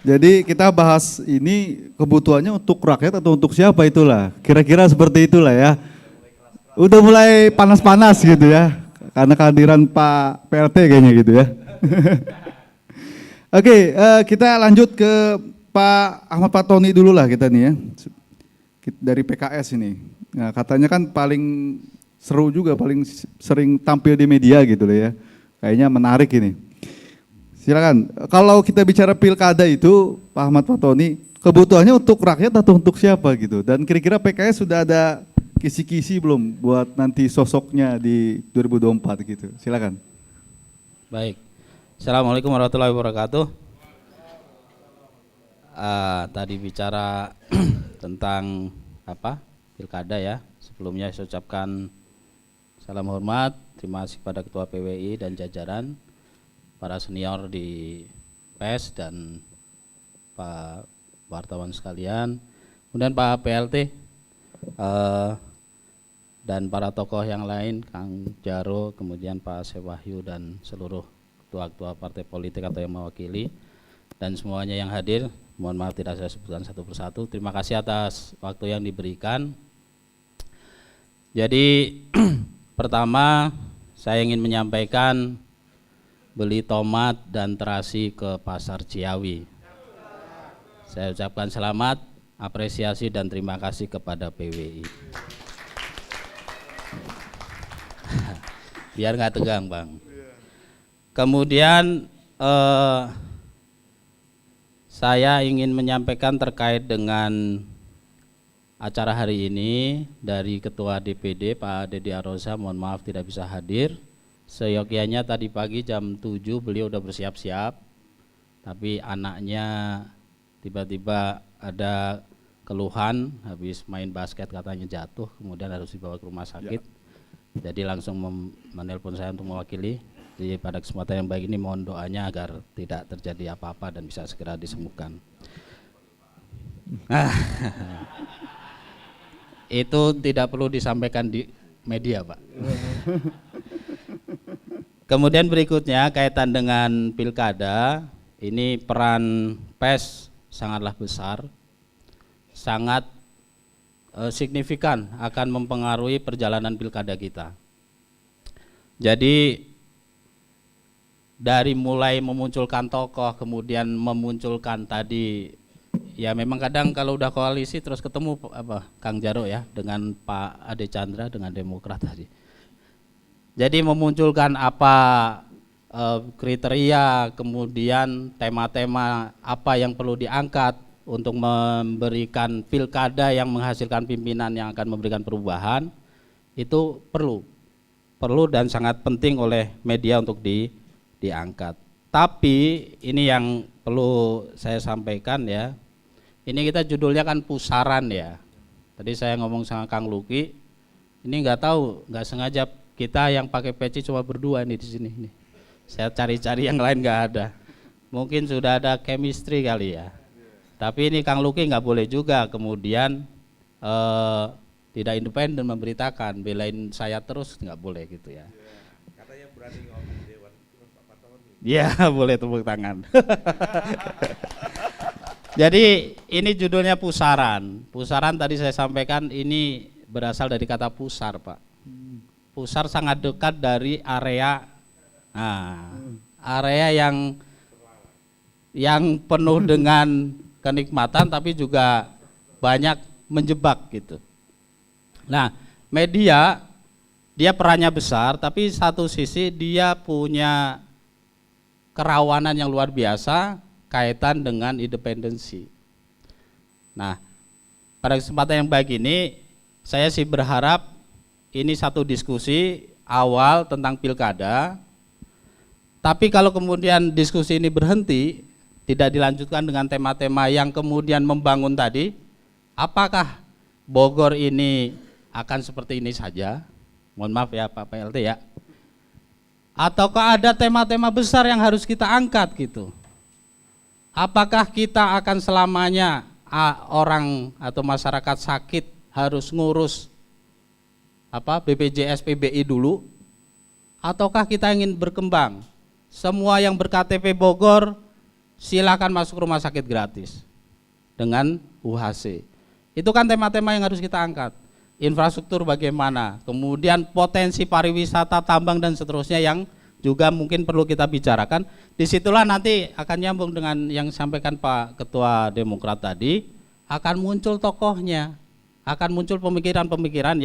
Jadi kita bahas ini kebutuhannya untuk rakyat atau untuk siapa itulah. Kira-kira seperti itulah ya. Udah mulai panas-panas gitu ya. Karena kehadiran Pak PLT kayaknya gitu ya. Oke, kita lanjut ke Pak Ahmad Fatoni dulu lah kita nih ya. Dari PKS ini. Nah, katanya kan paling seru juga, paling sering tampil di media gitu loh ya. Kayaknya menarik ini. Silakan. Kalau kita bicara pilkada itu, Pak Ahmad Fatoni, kebutuhannya untuk rakyat atau untuk siapa gitu? Dan kira-kira PKS sudah ada kisi-kisi belum buat nanti sosoknya di 2024 gitu? Silakan. Baik. Assalamualaikum warahmatullahi wabarakatuh. Tadi bicara tentang pilkada ya. Sebelumnya saya ucapkan salam hormat, terima kasih pada Ketua PWI dan jajaran, para senior di PES dan Pak wartawan sekalian, kemudian Pak PLT dan para tokoh yang lain, Kang Jaro, kemudian Pak Sewahyu dan seluruh ketua-ketua partai politik atau yang mewakili dan semuanya yang hadir. Mohon maaf tidak saya sebutkan satu persatu. Terima kasih atas waktu yang diberikan. Jadi pertama saya ingin menyampaikan beli tomat dan terasi ke Pasar Ciawi. Saya ucapkan selamat, apresiasi dan terima kasih kepada PWI. Biar nggak tegang Bang. Kemudian saya ingin menyampaikan terkait dengan acara hari ini dari Ketua DPD Pak Dedi Arosa, mohon maaf tidak bisa hadir. Seyogyanya tadi pagi jam 7 beliau udah bersiap-siap, tapi anaknya tiba-tiba ada keluhan habis main basket katanya jatuh, kemudian harus dibawa ke rumah sakit. Jadi langsung menelpon saya untuk mewakili. Jadi pada kesempatan yang baik ini mohon doanya agar tidak terjadi apa-apa dan bisa segera disembuhkan. Itu tidak perlu disampaikan di media, Pak. Kemudian berikutnya kaitan dengan pilkada, ini peran PES sangatlah besar, sangat signifikan akan mempengaruhi perjalanan pilkada kita. Jadi dari mulai memunculkan tokoh, kemudian memunculkan tadi, ya memang kadang kalau udah koalisi terus ketemu Kang Jaro ya dengan Pak Ade Chandra dengan Demokrat tadi. Jadi memunculkan kriteria, kemudian tema-tema apa yang perlu diangkat untuk memberikan pilkada yang menghasilkan pimpinan yang akan memberikan perubahan, itu perlu dan sangat penting oleh media untuk diangkat. Tapi ini yang perlu saya sampaikan ya, ini kita judulnya kan pusaran ya. Tadi saya ngomong sama Kang Luki, ini nggak sengaja kita yang pakai peci cuma berdua nih di sini. Saya cari-cari yang lain nggak ada. Mungkin sudah ada chemistry kali ya. Tapi ini Kang Luki nggak boleh juga kemudian tidak independen memberitakan, belain saya terus nggak boleh gitu ya. Katanya berani ngomong Dewan Pak Fatoni. Ya boleh tepuk tangan. Jadi ini judulnya pusaran. Pusaran tadi saya sampaikan ini berasal dari kata pusar Pak. Pusar sangat dekat dari area, area yang penuh dengan kenikmatan tapi juga banyak menjebak gitu. Nah, media dia perannya besar tapi satu sisi dia punya kerawanan yang luar biasa kaitan dengan independensi. Nah, pada kesempatan yang baik ini saya sih berharap ini satu diskusi awal tentang pilkada. Tapi kalau kemudian diskusi ini berhenti, tidak dilanjutkan dengan tema-tema yang kemudian membangun tadi, apakah Bogor ini akan seperti ini saja? Mohon maaf ya Pak PLT ya. Ataukah ada tema-tema besar yang harus kita angkat gitu? Apakah kita akan selamanya orang atau masyarakat sakit harus ngurus BPJS PBI dulu? Ataukah kita ingin berkembang? Semua yang berKTP Bogor silakan masuk rumah sakit gratis dengan UHC. Itu kan tema-tema yang harus kita angkat. Infrastruktur bagaimana, kemudian potensi pariwisata, tambang dan seterusnya yang juga mungkin perlu kita bicarakan. Disitulah nanti akan nyambung dengan yang disampaikan Pak Ketua Demokrat tadi, akan muncul tokohnya, akan muncul pemikiran-pemikiran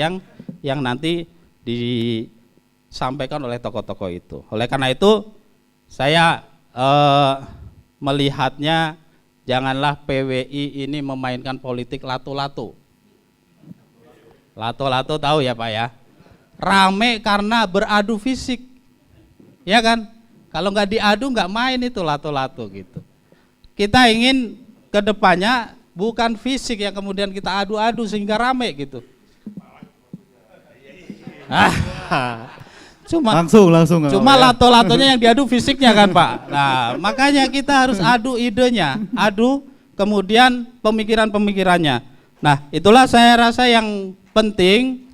yang nanti disampaikan oleh tokoh-tokoh itu. Oleh karena itu saya melihatnya janganlah PWI ini memainkan politik lato-lato. Lato-lato tahu ya Pak ya? Rame karena beradu fisik, ya kan? Kalau nggak diadu nggak main itu lato-lato gitu. Kita ingin kedepannya bukan fisik yang kemudian kita adu-adu sehingga rame gitu. Cuma lato-latonya yang diadu fisiknya kan Pak. Nah makanya kita harus adu idenya, adu kemudian pemikiran-pemikirannya. Nah itulah saya rasa yang penting.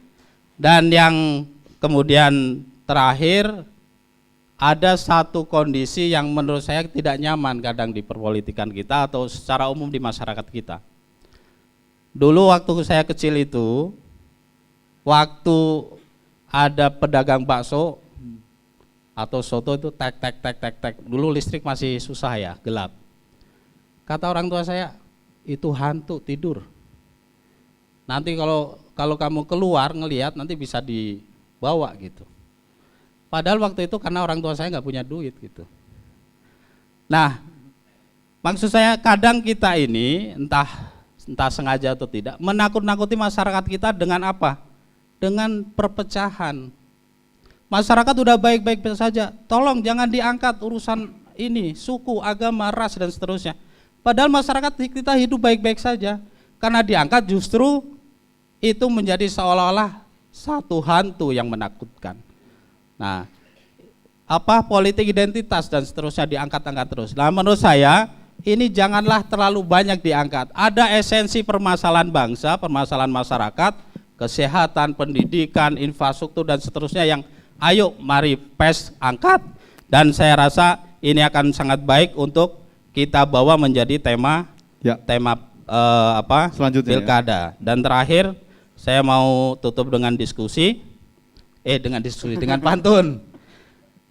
Dan yang kemudian terakhir, ada satu kondisi yang menurut saya tidak nyaman kadang di perpolitikan kita atau secara umum di masyarakat kita. Dulu waktu saya kecil itu, waktu ada pedagang bakso atau soto itu tek tek tek tek tek. Dulu listrik masih susah ya, gelap. Kata orang tua saya, itu hantu tidur. Nanti kalau kamu keluar ngelihat nanti bisa dibawa gitu. Padahal waktu itu karena orang tua saya nggak punya duit gitu. Nah, maksud saya kadang kita ini entah sengaja atau tidak menakut-nakuti masyarakat kita dengan apa? Dengan perpecahan. Masyarakat udah baik-baik saja, tolong jangan diangkat urusan ini, suku, agama, ras dan seterusnya. Padahal masyarakat kita hidup baik-baik saja. Karena diangkat justru itu menjadi seolah-olah satu hantu yang menakutkan. Nah, politik identitas dan seterusnya diangkat-angkat terus. Nah, menurut saya ini janganlah terlalu banyak diangkat. Ada esensi permasalahan bangsa, permasalahan masyarakat, kesehatan, pendidikan, infrastruktur dan seterusnya yang ayo mari PES angkat. Dan saya rasa ini akan sangat baik untuk kita bawa menjadi tema selanjutnya pilkada. Ya. Dan terakhir saya mau tutup dengan dengan pantun.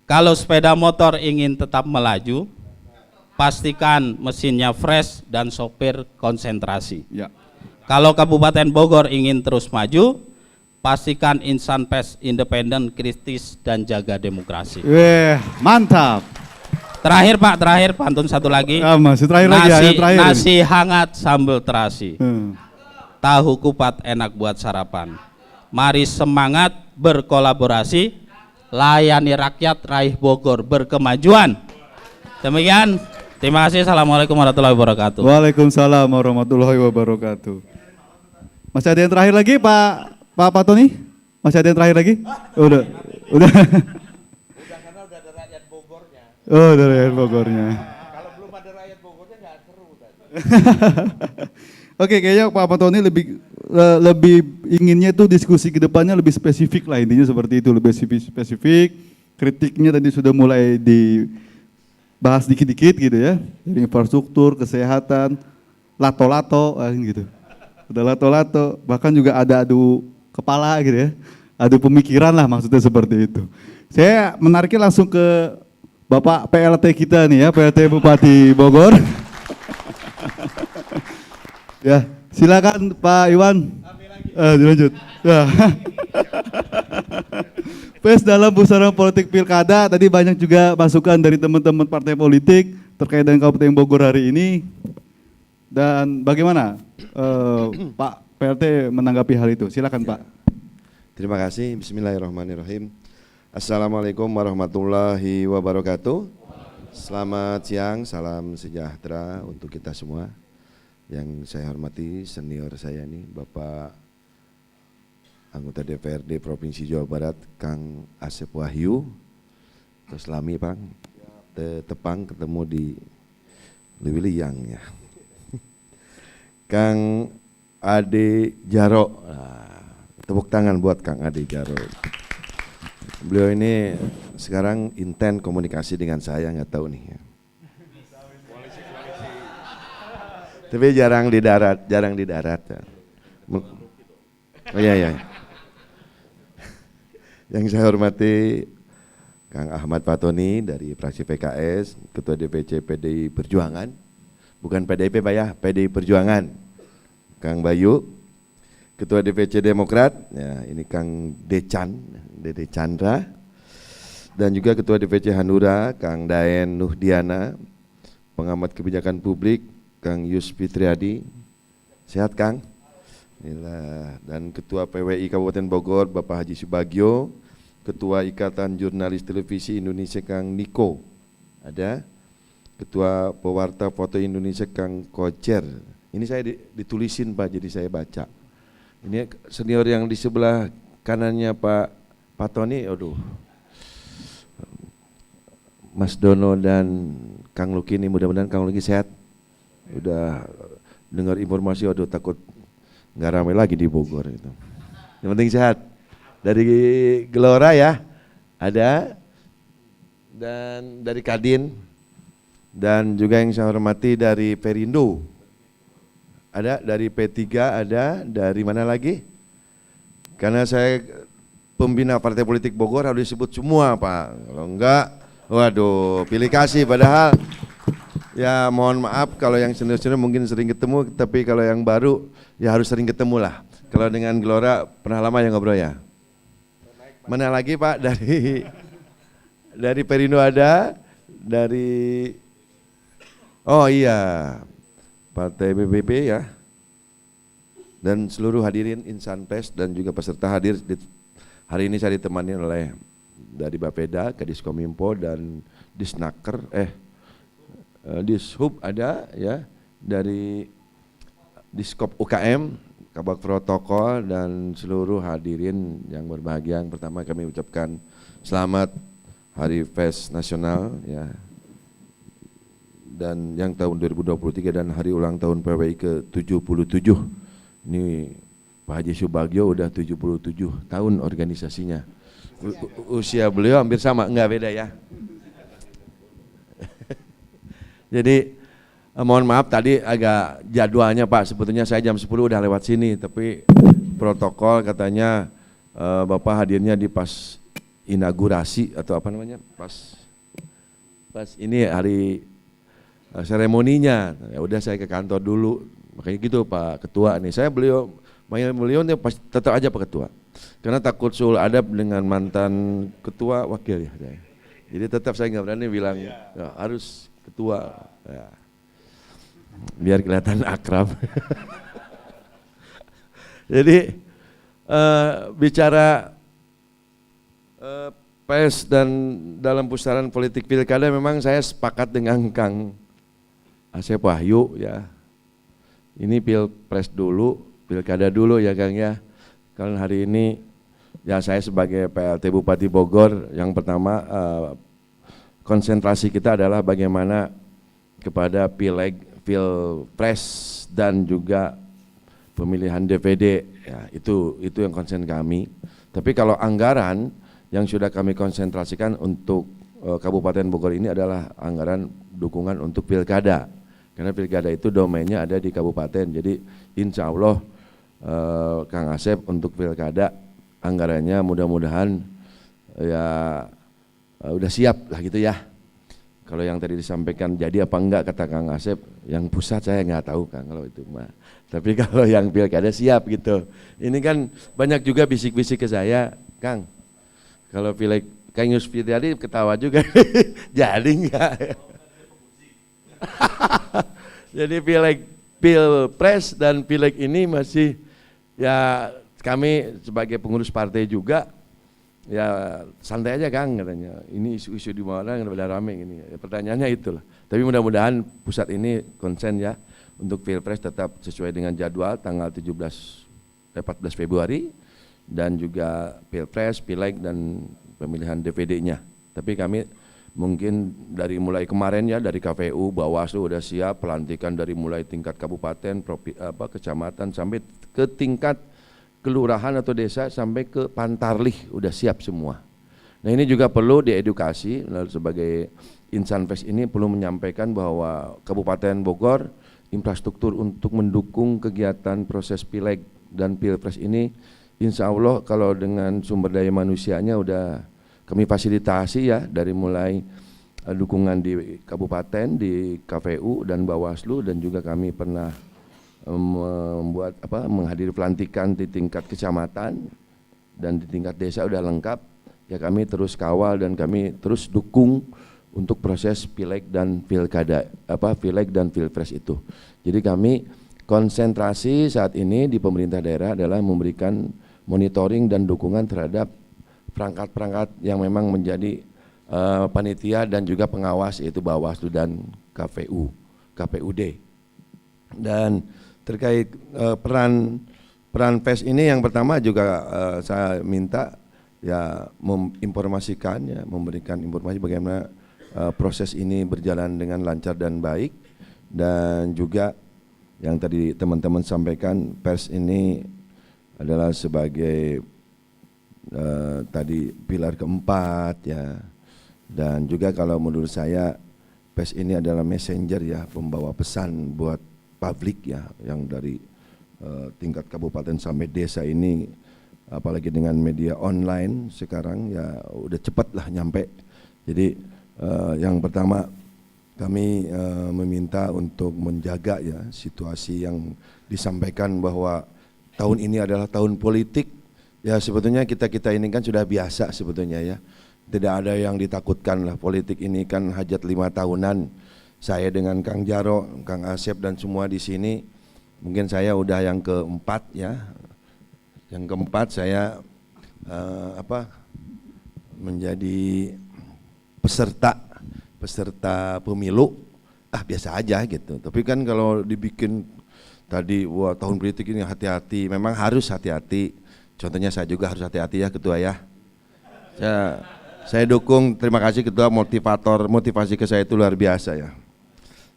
Kalau sepeda motor ingin tetap melaju, pastikan mesinnya fresh dan sopir konsentrasi. Ya. Kalau Kabupaten Bogor ingin terus maju, pastikan insan pers independen, kritis dan jaga demokrasi. Mantap. Terakhir Pak, pantun satu lagi. Masih terakhir lagi ya, terakhir. Nasi hangat sambal terasi. Tahu kupat enak buat sarapan. Mari semangat berkolaborasi, layani rakyat, raih Bogor berkemajuan. Demikian, terima kasih. Assalamualaikum warahmatullahi wabarakatuh. Waalaikumsalam warahmatullahi wabarakatuh. Masih ada yang terakhir lagi Pak Tony? Masih ada yang terakhir lagi? Udah. Udah karena udah ada rakyat Bogornya. Oh, ada rakyat Bogornya. Kalau belum ada rakyat Bogornya nggak seru tadi. Oke, kayaknya Pak Tony lebih inginnya itu diskusi ke depannya lebih spesifik lah, intinya seperti itu, lebih spesifik. Kritiknya tadi sudah mulai dibahas dikit-dikit gitu ya, dari infrastruktur, kesehatan, lato-lato gitu. Udah lato-lato, bahkan juga ada adu kepala gitu ya, adu pemikiran lah maksudnya seperti itu. Saya menariknya langsung ke Bapak PLT kita nih ya, PLT Bupati Bogor. Ya, silakan Pak Iwan. Dilanjut. Ya. PES dalam pusaran politik pilkada, tadi banyak juga masukan dari teman-teman partai politik terkait dengan Kabupaten Bogor hari ini. Dan bagaimana Pak PLT menanggapi hal itu? Silakan Pak. Terima kasih. Bismillahirrahmanirrahim. Assalamualaikum warahmatullahi wabarakatuh. Selamat siang, salam sejahtera untuk kita semua. Yang saya hormati senior saya nih, Bapak anggota DPRD Provinsi Jawa Barat, Kang Asep Wahyu. Terus lami Bang, tepang ketemu di Lewiliang ya. Kang Ade Jaro, tepuk tangan buat Kang Ade Jaro. Beliau ini sekarang intent komunikasi dengan saya, nggak tahu nih ya. Tapi jarang di darat, jarang di darat. Oh iya, iya. Yang saya hormati Kang Ahmad Fatoni dari fraksi PKS, Ketua DPC PDI Perjuangan, bukan PDIP Pak ya, PDI Perjuangan. Kang Bayu, Ketua DPC Demokrat, ya ini Kang Decan, Dede Chandra, dan juga Ketua DPC Hanura, Kang Daen Nuhdiana, Pengamat Kebijakan Publik, Kang Yus Fitriadi, sehat Kang? Inilah, dan Ketua PWI Kabupaten Bogor, Bapak Haji Subagio, Ketua Ikatan Jurnalis Televisi Indonesia Kang Niko, ada Ketua Pewarta Foto Indonesia Kang Kocer. Ini saya ditulisin Pak, jadi saya baca. Ini senior yang di sebelah kanannya Pak Tony, aduh, Mas Dono dan Kang Luki ini, mudah-mudahan Kang Luki sehat. Udah dengar informasi, aduh takut nggak ramai lagi di Bogor itu. Yang penting sehat. Dari Gelora ya, ada, dan dari Kadin, dan juga yang saya hormati dari Perindo, ada, dari P3 ada, dari mana lagi? Karena saya pembina Partai Politik Bogor harus disebut semua Pak, kalau enggak, waduh, pilih kasih. Padahal ya mohon maaf kalau yang senior-senior mungkin sering ketemu, tapi kalau yang baru ya harus sering ketemu lah. Kalau dengan Gelora pernah lama ya ngobrol ya. Mana lagi Pak, dari Perindo ada, dari oh iya Partai BBB ya, dan seluruh hadirin insan pers dan juga peserta hadir hari ini. Saya ditemani oleh dari Bapeda, Kadiskominfo dan Disnaker, Dishub ada ya, dari Diskop UKM, Kabak Protokol, dan seluruh hadirin yang berbahagia. Yang pertama kami ucapkan selamat Hari Pers Nasional ya, dan yang tahun 2023 dan hari ulang tahun PWI ke-77. Ini Pak Haji Subagio udah 77 tahun organisasinya. Usia beliau hampir sama, enggak beda ya. Jadi mohon maaf tadi agak jadwalnya Pak, sebetulnya saya jam 10 udah lewat sini, tapi protokol katanya Bapak hadirnya di pas inaugurasi atau apa namanya, pas ini hari seremoninya. Ya udah saya ke kantor dulu, makanya gitu Pak Ketua nih. Saya beliau nih tetap aja Pak Ketua, karena takut sul adab dengan mantan ketua wakil ya. Jadi tetap saya nggak berani bilang ya, harus ketua ya, biar kelihatan akrab. Jadi bicara pers dan dalam pusaran politik pilkada, memang saya sepakat dengan Kang Asep Wahyu ya. Ini pilpres dulu, pilkada dulu ya Kang ya. Kalau hari ini ya saya sebagai PLT Bupati Bogor, yang pertama konsentrasi kita adalah bagaimana kepada pileg, pilpres dan juga pemilihan DPD ya, itu yang konsen kami. Tapi kalau anggaran yang sudah kami konsentrasikan untuk Kabupaten Bogor ini adalah anggaran dukungan untuk pilkada, karena pilkada itu domainnya ada di kabupaten. Jadi insya Allah Kang Asep untuk pilkada anggarannya mudah-mudahan ya udah siap lah gitu ya. Kalau yang tadi disampaikan jadi apa enggak kata Kang Asep, yang pusat saya nggak tahu Kang kalau itu mah. Tapi kalau yang pilkada siap gitu. Ini kan banyak juga bisik-bisik ke saya, Kang. Kalau pileg Kang Yus Fitriadi ketawa juga. Jadi enggak. Jadi pilpres dan pileg ini masih ya, kami sebagai pengurus partai juga ya santai aja Kang katanya. Ini isu-isu di mana yang udah rame ini. Ya, pertanyaannya itulah. Tapi mudah-mudahan pusat ini konsen ya untuk pilpres tetap sesuai dengan jadwal tanggal 14 Februari dan juga pilpres, pileg dan pemilihan DPD-nya. Tapi kami mungkin dari mulai kemarin ya, dari KPU, Bawaslu udah siap pelantikan dari mulai tingkat kabupaten, kecamatan sampai ke tingkat kelurahan atau desa sampai ke Pantarlih udah siap semua. Nah ini juga perlu diedukasi, sebagai insan pers ini perlu menyampaikan bahwa Kabupaten Bogor infrastruktur untuk mendukung kegiatan proses pileg dan pilpres ini. Insya Allah kalau dengan sumber daya manusianya udah kami fasilitasi ya, dari mulai dukungan di kabupaten, di KPU dan Bawaslu, dan juga kami pernah menghadiri pelantikan di tingkat kecamatan dan di tingkat desa udah lengkap. Ya kami terus kawal dan kami terus dukung untuk proses pileg dan pilkada, pileg dan pilpres itu. Jadi kami konsentrasi saat ini di pemerintah daerah adalah memberikan monitoring dan dukungan terhadap perangkat-perangkat yang memang menjadi panitia dan juga pengawas, yaitu Bawaslu dan KPUD. Dan terkait peran PES ini, yang pertama juga saya minta ya menginformasikan, ya memberikan informasi bagaimana proses ini berjalan dengan lancar dan baik, dan juga yang tadi teman-teman sampaikan, PES ini adalah sebagai tadi pilar keempat ya, dan juga kalau menurut saya PES ini adalah messenger ya, pembawa pesan buat publik ya, yang dari tingkat kabupaten sampai desa ini, apalagi dengan media online sekarang ya udah cepat lah nyampe. Jadi yang pertama kami meminta untuk menjaga ya situasi yang disampaikan bahwa tahun ini adalah tahun politik. Ya sebetulnya kita ini kan sudah biasa sebetulnya ya, tidak ada yang ditakutkan lah. Politik ini kan hajat 5 tahunan. Saya dengan Kang Jaro, Kang Asep dan semua di sini, mungkin saya udah yang keempat ya. Yang keempat saya menjadi peserta pemilu. Biasa aja gitu. Tapi kan kalau dibikin tadi wah tahun politik ini hati-hati, memang harus hati-hati. Contohnya saya juga harus hati-hati ya Ketua ya. Saya dukung, terima kasih Ketua, motivasi ke saya itu luar biasa ya.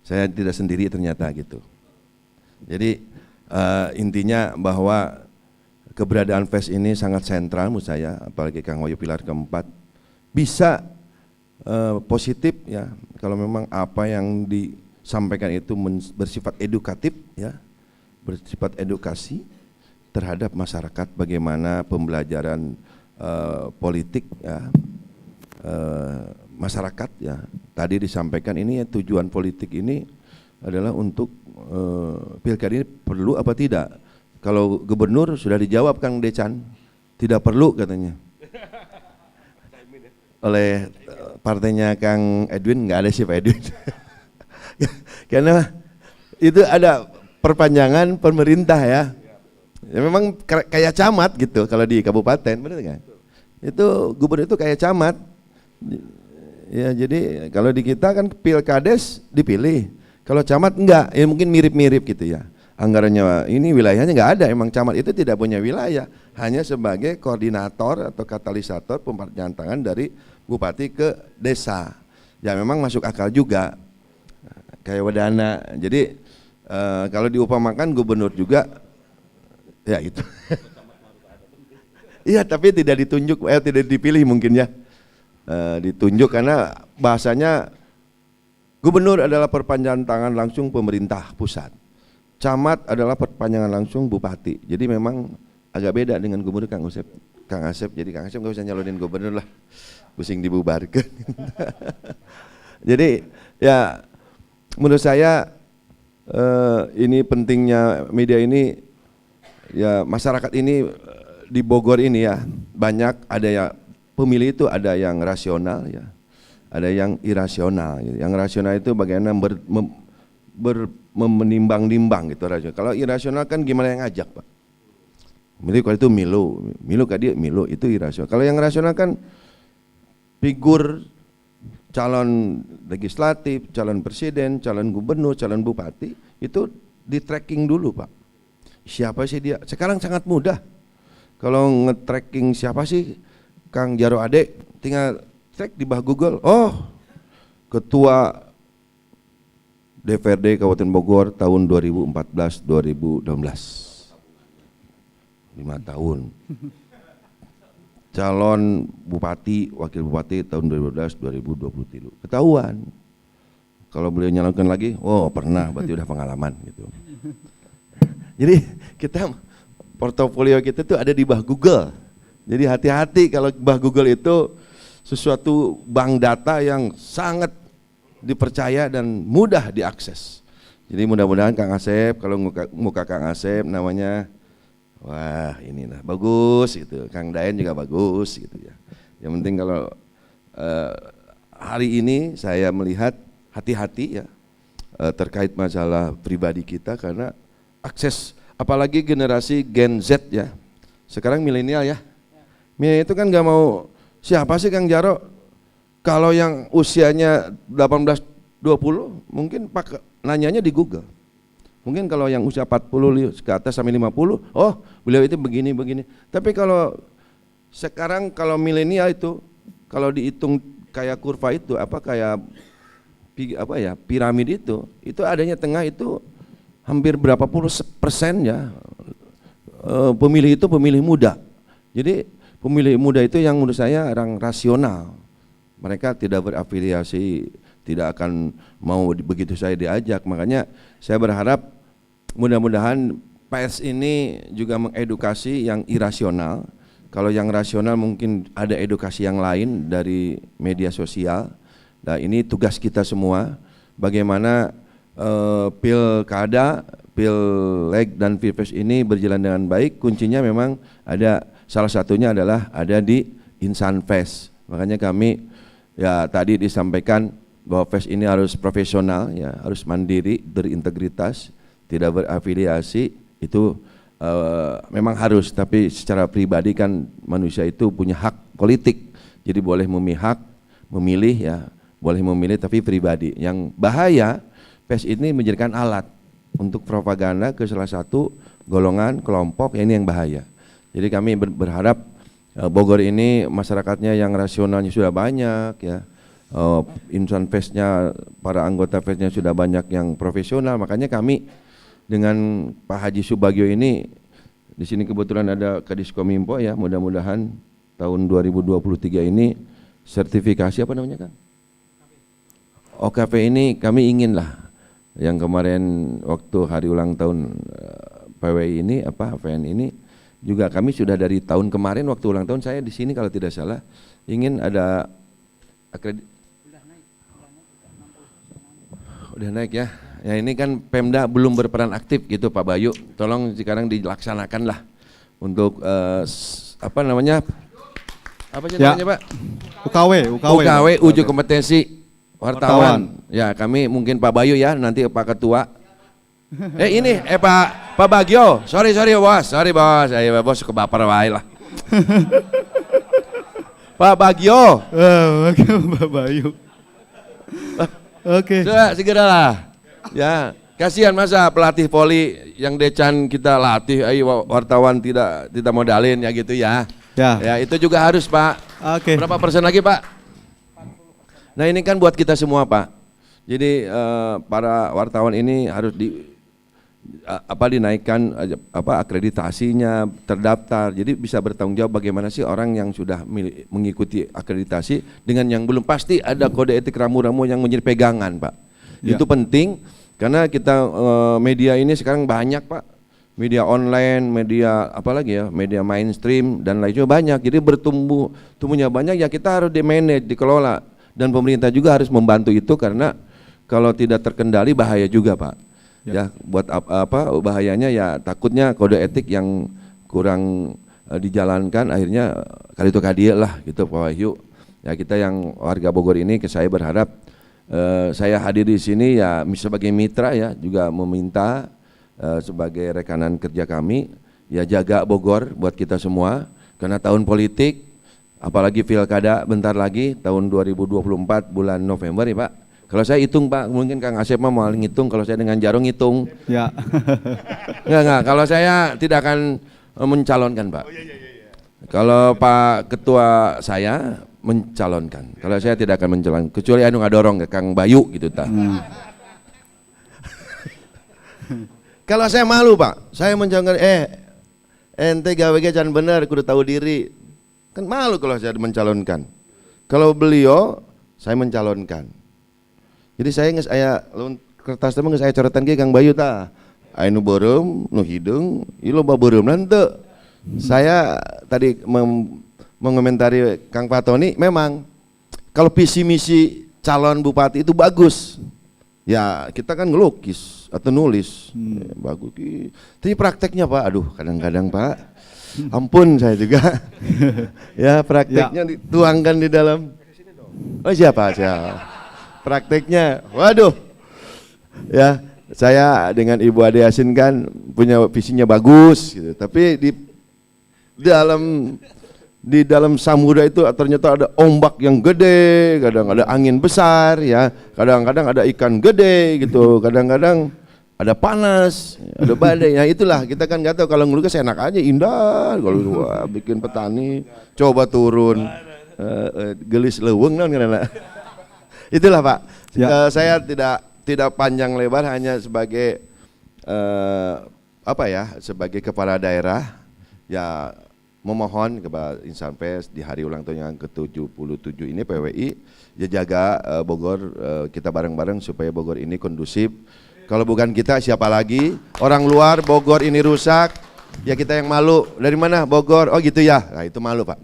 Saya tidak sendiri ternyata gitu. Jadi intinya bahwa keberadaan PES ini sangat sentral menurut saya, apalagi Kang Wayu pilar keempat, bisa positif ya kalau memang apa yang disampaikan itu bersifat edukatif ya, bersifat edukasi terhadap masyarakat, bagaimana pembelajaran politik ya, masyarakat ya. Tadi disampaikan ini ya, tujuan politik ini adalah untuk pilkada ini perlu apa tidak. Kalau gubernur sudah dijawab Kang Decan, tidak perlu katanya. Oleh partainya Kang Edwin, nggak ada sih Pak Edwin. Karena itu ada perpanjangan pemerintah ya. Ya memang kayak camat gitu kalau di kabupaten, benar kan? Itu gubernur itu kayak camat. Ya jadi kalau di kita kan pilkades dipilih, kalau camat enggak, ya mungkin mirip-mirip gitu ya. Anggarannya ini wilayahnya enggak ada, emang camat itu tidak punya wilayah, hanya sebagai koordinator atau katalisator pemperpanjangan tangan dari bupati ke desa. Ya memang masuk akal juga, kayak wadana. Jadi kalau diupamakan gubernur juga, ya itu. Iya tapi tidak ditunjuk, tidak dipilih mungkin ya. Ditunjuk karena bahasanya gubernur adalah perpanjangan tangan langsung pemerintah pusat, camat adalah perpanjangan langsung bupati. Jadi memang agak beda dengan gubernur Kang Asep. Jadi Kang Asep nggak usah nyalonin gubernur lah, pusing dibubarkan. Jadi ya menurut saya ini pentingnya media ini ya, masyarakat ini di Bogor ini ya banyak, ada ya pemilih itu ada yang rasional ya, ada yang irasional. Yang rasional itu bagaimana menimbang-nimbang gitu rasional. Kalau irasional kan gimana yang ngajak Pak? Milih kalau itu milu kan dia milu, itu irasional. Kalau yang rasional kan figur calon legislatif, calon presiden, calon gubernur, calon bupati itu di tracking dulu Pak. Siapa sih dia? Sekarang sangat mudah. Kalau nge-tracking siapa sih Kang Jaro Adek, tinggal cek di bawah Google. Oh, Ketua DPRD Kabupaten Bogor tahun 2014-2016. 5 tahun. Calon bupati, wakil bupati tahun 2012-2023. Ketahuan. Kalau beliau nyalonkan lagi, oh pernah, berarti udah pengalaman gitu. Jadi kita portofolio kita tuh ada di bawah Google. Jadi hati-hati kalau bawah Google itu sesuatu bank data yang sangat dipercaya dan mudah diakses. Jadi mudah-mudahan Kang Asep, kalau muka Kang Asep namanya, wah ini lah bagus gitu. Kang Dayan juga bagus gitu ya. Yang penting kalau hari ini saya melihat hati-hati ya terkait masalah pribadi kita, karena akses apalagi generasi Gen Z ya. Sekarang milenial ya. Milenial itu kan nggak mau, siapa sih Kang Jaro? Kalau yang usianya 18-20 mungkin nanyanya di Google. Mungkin kalau yang usia 40 ke atas sampai 50, oh beliau itu begini. Tapi kalau sekarang kalau milenial itu, kalau dihitung kayak kurva itu, kayak piramid itu adanya tengah itu hampir berapa puluh persen ya, pemilih itu pemilih muda. Jadi pemilih muda itu yang menurut saya orang rasional. Mereka tidak berafiliasi, tidak akan mau begitu saya diajak. Makanya saya berharap mudah-mudahan PES ini juga mengedukasi yang irasional. Kalau yang rasional mungkin ada edukasi yang lain dari media sosial. Nah ini tugas kita semua, bagaimana pilkada, pileg dan pilpres ini berjalan dengan baik. Kuncinya memang ada, salah satunya adalah ada di Insan PES. Makanya kami ya tadi disampaikan bahwa PES ini harus profesional ya, harus mandiri, berintegritas, tidak berafiliasi, itu memang harus. Tapi secara pribadi kan manusia itu punya hak politik, jadi boleh memilih ya, boleh memilih tapi pribadi. Yang bahaya PES ini menjadikan alat untuk propaganda ke salah satu golongan kelompok, ya ini yang bahaya. Jadi kami berharap Bogor ini masyarakatnya yang rasionalnya sudah banyak ya, insan PES-nya, para anggota PES-nya sudah banyak yang profesional. Makanya kami dengan Pak Haji Subagio ini, di sini kebetulan ada Kadiskominfo ya, mudah-mudahan tahun 2023 ini sertifikasi apa namanya Kang? OKP ini kami ingin lah, yang kemarin waktu hari ulang tahun PWI ini PN ini juga kami sudah dari tahun kemarin waktu ulang tahun saya di sini kalau tidak salah ingin ada udah naik ya. Ya ini kan Pemda belum berperan aktif gitu Pak Bayu. Tolong sekarang dilaksanakan lah untuk apa namanya Pak? UKW uji kompetensi wartawan. Ya kami mungkin Pak Bayu ya, nanti Pak Ketua. Pak Bagio, sorry bos, saya bos kebaper wae lah. Pak Bagio. Pak Bayu. Oke. Segeralah. Ya, kasihan masa pelatih voli yang Decan kita latih, ayo wartawan tidak modalin ya gitu ya. Ya itu juga harus Pak. Oke. Berapa persen lagi Pak? Nah ini kan buat kita semua Pak. Jadi para wartawan ini harus dinaikkan akreditasinya, terdaftar. Jadi bisa bertanggung jawab bagaimana sih orang yang sudah mengikuti akreditasi dengan yang belum, pasti ada kode etik ramu-ramu yang menjadi pegangan Pak. Ya. Itu penting karena kita media ini sekarang banyak Pak. Media online, media apalagi ya, media mainstream dan lainnya banyak. Jadi tumbuhnya banyak ya, kita harus di-manage, dikelola, dan pemerintah juga harus membantu itu karena kalau tidak terkendali bahaya juga Pak. Ya, buat bahayanya ya, takutnya kode etik yang kurang dijalankan akhirnya kali itu kadia lah gitu Pak Wahyu. Ya kita yang warga Bogor ini, saya berharap saya hadir di sini ya sebagai mitra ya, juga meminta sebagai rekanan kerja kami ya jaga Bogor buat kita semua, karena tahun politik apalagi pilkada bentar lagi tahun 2024 bulan November ya Pak. Kalau saya hitung Pak, mungkin Kang Asep mau ngitung, kalau saya dengan Jarong hitung. Ya. Enggak, kalau saya tidak akan mencalonkan Pak. Kalau Pak Ketua saya mencalonkan, kalau saya tidak akan mencalonkan, kecuali anu ngadorong ke Kang Bayu gitu ta. Kalau saya malu Pak, saya mencalonkan, ente gawe jangan bener, kudu tahu diri. Kan malu kalau saya mencalonkan. Kalau beliau, saya mencalonkan. Jadi saya nges aya kertas teh geus aya coretan ge Kang Bayu tah. Anu beureum nu hidung, ieu loba beureumna henteu. Saya tadi mengomentari Kang Fatoni, memang kalau visi misi calon bupati itu bagus. Ya kita kan ngelukis atau nulis, ya, bagus. Tapi prakteknya Pak, aduh kadang-kadang Pak, ampun saya juga. Ya prakteknya dituangkan di dalam. Oh siapa? Prakteknya, waduh. Ya saya dengan Ibu Ade Yasin kan punya visinya bagus, gitu. Tapi di dalam samudra itu ternyata ada ombak yang gede, kadang ada angin besar ya, kadang-kadang ada ikan gede gitu, kadang-kadang ada panas, ada badai. Nah itulah kita kan nggak tahu, kalau ngelukis enak aja indah, kalau wah, bikin petani coba turun gelis leuweung naon ngaranna. Itulah Pak. Ya. Saya tidak panjang lebar, hanya sebagai sebagai kepala daerah ya, memohon kepada Insan Pers di hari ulang tahun yang ke-77 ini PWI ya jaga Bogor, kita bareng-bareng supaya Bogor ini kondusif. Kalau bukan kita siapa lagi? Orang luar Bogor ini rusak, ya kita yang malu. Dari mana? Bogor. Oh gitu ya. Nah itu malu Pak.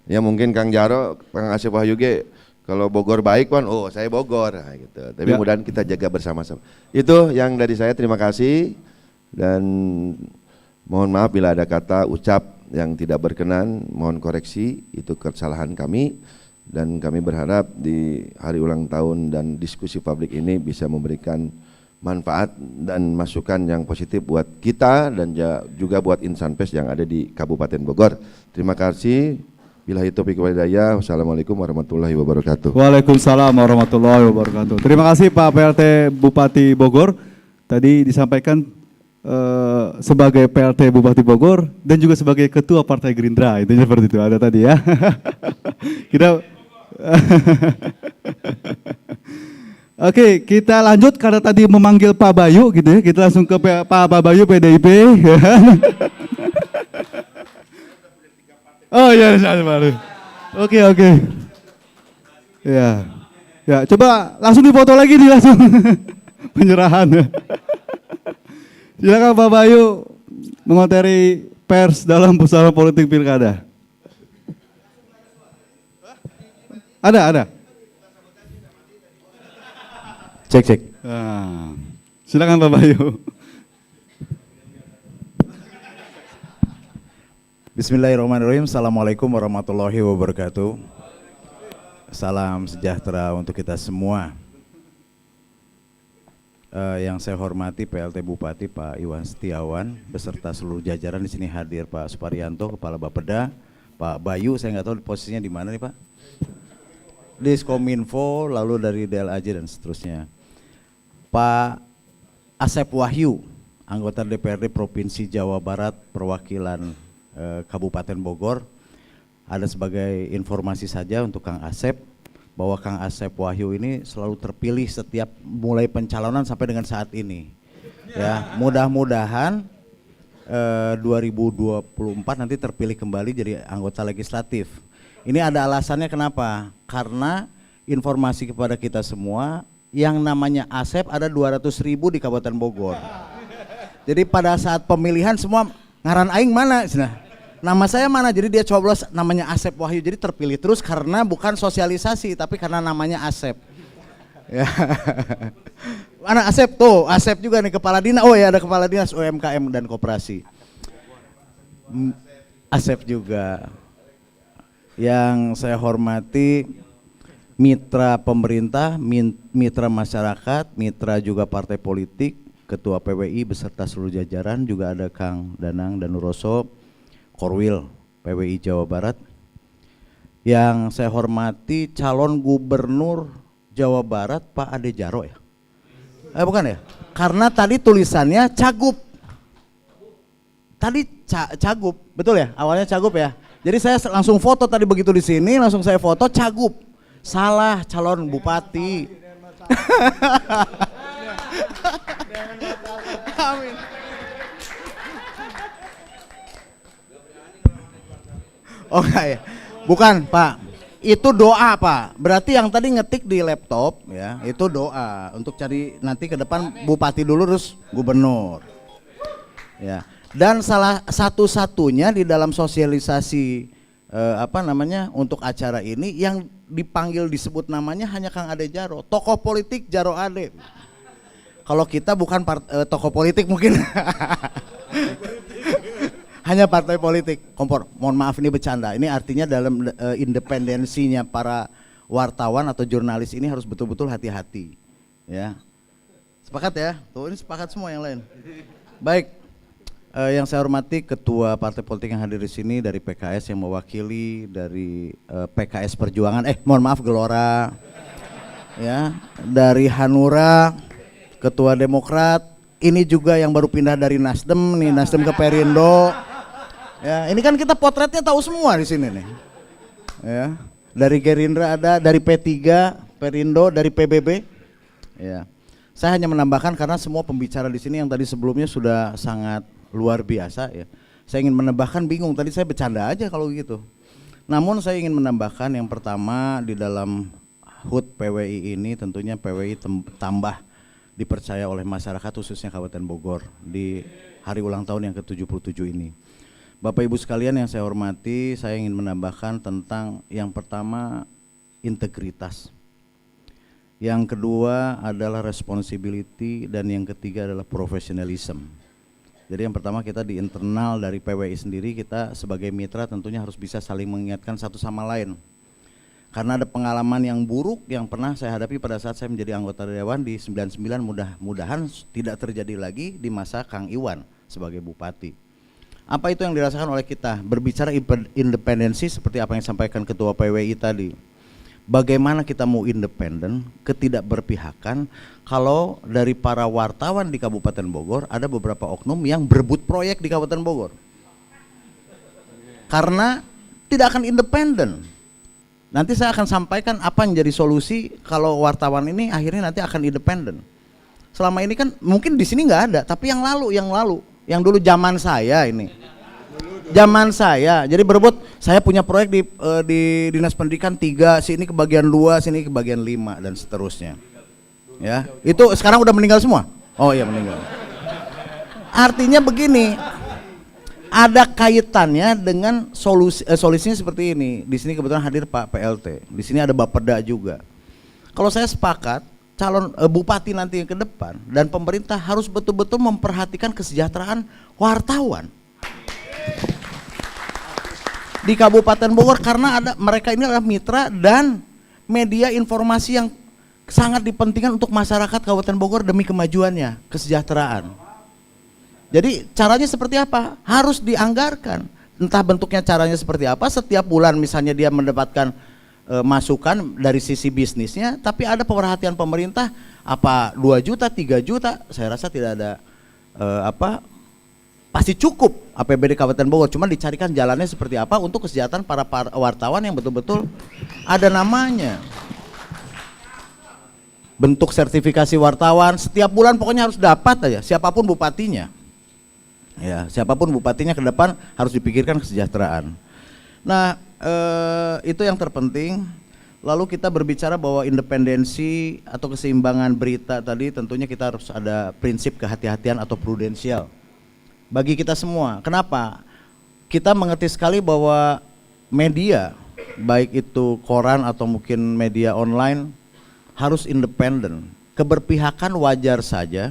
Ya mungkin Kang Jaro, Kang Asep Wahyu ge, kalau Bogor baik kan, oh saya Bogor. Nah, gitu. Tapi Ya. mudah-mudahan kita jaga bersama-sama. Itu yang dari saya, terima kasih dan mohon maaf bila ada kata ucap yang tidak berkenan, mohon koreksi, itu kesalahan kami, dan kami berharap di hari ulang tahun dan diskusi publik ini bisa memberikan manfaat dan masukan yang positif buat kita dan juga buat Insan Pers yang ada di Kabupaten Bogor. Terima kasih. Billahi taufiq wal hidayah. Wassalamualaikum warahmatullahi wabarakatuh. Waalaikumsalam warahmatullahi wabarakatuh. Terima kasih Pak PLT Bupati Bogor. Tadi disampaikan sebagai PLT Bupati Bogor dan juga sebagai Ketua Partai Gerindra, itu seperti itu ada tadi ya. Kita Oke, kita lanjut karena tadi memanggil Pak Bayu gitu ya. Kita langsung ke Pak Bayu PDIP. Oh iya, baru. Oke. Ya. Ya, coba langsung difoto lagi nih langsung. Penyerahan. Silakan Pak Bayu mengontari pers dalam pusaran politik pilkada. Ada. Cek. Nah, silakan Pak Bayu. Bismillahirrahmanirrahim. Assalamualaikum warahmatullahi wabarakatuh. Salam sejahtera untuk kita semua. Yang saya hormati PLT Bupati Pak Iwan Setiawan beserta seluruh jajaran, di sini hadir Pak Suparyanto, Kepala Bapeda, Pak Bayu, saya nggak tahu posisinya di mana nih Pak. Diskominfo, lalu dari DLAJ dan seterusnya. Pak Asep Wahyu, anggota DPRD Provinsi Jawa Barat, perwakilan Kabupaten Bogor. Ada sebagai informasi saja untuk Kang Asep, bahwa Kang Asep Wahyu ini selalu terpilih setiap mulai pencalonan sampai dengan saat ini. Ya, mudah-mudahan 2024 nanti terpilih kembali jadi anggota legislatif. Ini ada alasannya kenapa? Karena informasi kepada kita semua, yang namanya Asep ada 200.000 di Kabupaten Bogor. Jadi pada saat pemilihan semua ngaran aing mana? Nama saya mana? Jadi dia coblos namanya Asep Wahyu, jadi terpilih terus karena bukan sosialisasi tapi karena namanya Asep. Ya. Mana Asep tuh? Asep juga nih kepala dinas. Oh ya, ada kepala dinas UMKM dan koperasi. Asep juga. Yang saya hormati mitra pemerintah, mitra masyarakat, mitra juga partai politik, Ketua PWI beserta seluruh jajaran, juga ada Kang Danang Danuroso, Korwil PWI Jawa Barat. Yang saya hormati calon gubernur Jawa Barat Pak Ade Jaro ya? Bukan ya? Karena tadi tulisannya Cagup. Tadi Cagup, betul ya? Awalnya Cagup ya? Jadi saya langsung foto tadi begitu di sini, langsung saya foto Cagup. Salah, calon bupati. Amin. Oh enggak ya, bukan Pak. Itu doa Pak. Berarti yang tadi ngetik di laptop ya, itu doa untuk cari nanti ke depan bupati dulu terus gubernur. Ya. Dan salah satu-satunya di dalam sosialisasi untuk acara ini yang dipanggil disebut namanya hanya Kang Ade Jaro, tokoh politik Jaro Ade. Kalau kita bukan tokoh politik mungkin. Hanya partai politik. Kompor, mohon maaf ini bercanda. Ini artinya dalam independensinya para wartawan atau jurnalis ini harus betul-betul hati-hati. Ya. Sepakat ya? Tuh ini sepakat semua yang lain. Baik. Yang saya hormati ketua partai politik yang hadir di sini dari PKS yang mewakili dari PKS Perjuangan, mohon maaf Gelora, ya, dari Hanura, ketua Demokrat, ini juga yang baru pindah dari Nasdem nih, Nasdem ke Perindo, ya, ini kan kita potretnya tahu semua di sini nih, ya, dari Gerindra ada, dari P3, Perindo, dari PBB, ya. Saya hanya menambahkan karena semua pembicara di sini yang tadi sebelumnya sudah sangat luar biasa ya. Saya ingin menambahkan, bingung tadi saya bercanda aja kalau gitu. Namun saya ingin menambahkan yang pertama di dalam HUT PWI ini tentunya PWI tambah dipercaya oleh masyarakat khususnya Kabupaten Bogor di hari ulang tahun yang ke-77 ini. Bapak Ibu sekalian yang saya hormati, saya ingin menambahkan tentang yang pertama integritas. Yang kedua adalah responsibility dan yang ketiga adalah professionalism. Jadi yang pertama kita di internal dari PWI sendiri kita sebagai mitra tentunya harus bisa saling mengingatkan satu sama lain. Karena ada pengalaman yang buruk yang pernah saya hadapi pada saat saya menjadi anggota dewan di 99, mudah-mudahan tidak terjadi lagi di masa Kang Iwan sebagai bupati. Apa itu yang dirasakan oleh kita? Berbicara independensi seperti apa yang disampaikan ketua PWI tadi. Bagaimana kita mau independen, ketidakberpihakan kalau dari para wartawan di Kabupaten Bogor ada beberapa oknum yang berebut proyek di Kabupaten Bogor. Karena tidak akan independen. Nanti saya akan sampaikan apa yang jadi solusi kalau wartawan ini akhirnya nanti akan independen. Selama ini kan mungkin di sini nggak ada, tapi yang yang dulu zaman saya ini. Zaman saya, jadi berebut, saya punya proyek di Dinas Pendidikan 3, sini kebagian 2, sini kebagian 5 dan seterusnya. Ya, itu sekarang udah meninggal semua. Oh iya meninggal. Artinya begini, ada kaitannya dengan solusinya seperti ini. Di sini kebetulan hadir Pak PLT. Di sini ada Bapeda juga. Kalau saya sepakat, calon bupati nanti yang ke depan dan pemerintah harus betul-betul memperhatikan kesejahteraan wartawan di Kabupaten Bogor karena mereka ini adalah mitra dan media informasi yang sangat dipentingkan untuk masyarakat Kabupaten Bogor demi kemajuannya, kesejahteraan. Jadi caranya seperti apa? Harus dianggarkan. Entah bentuknya caranya seperti apa, setiap bulan misalnya dia mendapatkan masukan dari sisi bisnisnya, tapi ada pemerhatian pemerintah apa 2 juta, 3 juta, saya rasa tidak ada pasti cukup APBD Kabupaten Bogor, cuma dicarikan jalannya seperti apa untuk kesejahteraan para wartawan yang betul-betul ada namanya. Bentuk sertifikasi wartawan setiap bulan pokoknya harus dapat aja, siapapun bupatinya. Ya, siapapun bupatinya ke depan harus dipikirkan kesejahteraan. Nah, itu yang terpenting. Lalu kita berbicara bahwa independensi atau keseimbangan berita tadi tentunya kita harus ada prinsip kehati-hatian atau prudensial. Bagi kita semua, kenapa? Kita mengerti sekali bahwa media, baik itu koran atau mungkin media online, harus independen. Keberpihakan wajar saja,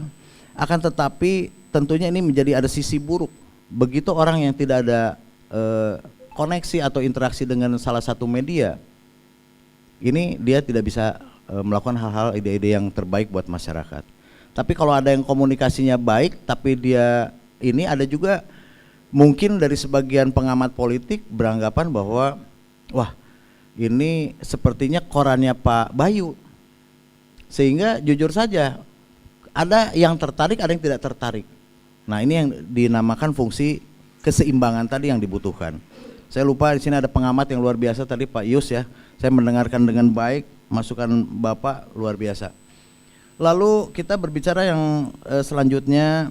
akan tetapi tentunya ini menjadi ada sisi buruk. Begitu orang yang tidak ada koneksi atau interaksi dengan salah satu media, ini dia tidak bisa melakukan hal-hal ide-ide yang terbaik buat masyarakat. Tapi kalau ada yang komunikasinya baik, tapi dia ini ada juga mungkin dari sebagian pengamat politik beranggapan bahwa wah ini sepertinya korannya Pak Bayu, sehingga jujur saja ada yang tertarik ada yang tidak tertarik. Nah ini yang dinamakan fungsi keseimbangan tadi yang dibutuhkan. Saya lupa di sini ada pengamat yang luar biasa tadi Pak Yus ya, saya mendengarkan dengan baik masukan Bapak luar biasa. Lalu kita berbicara yang selanjutnya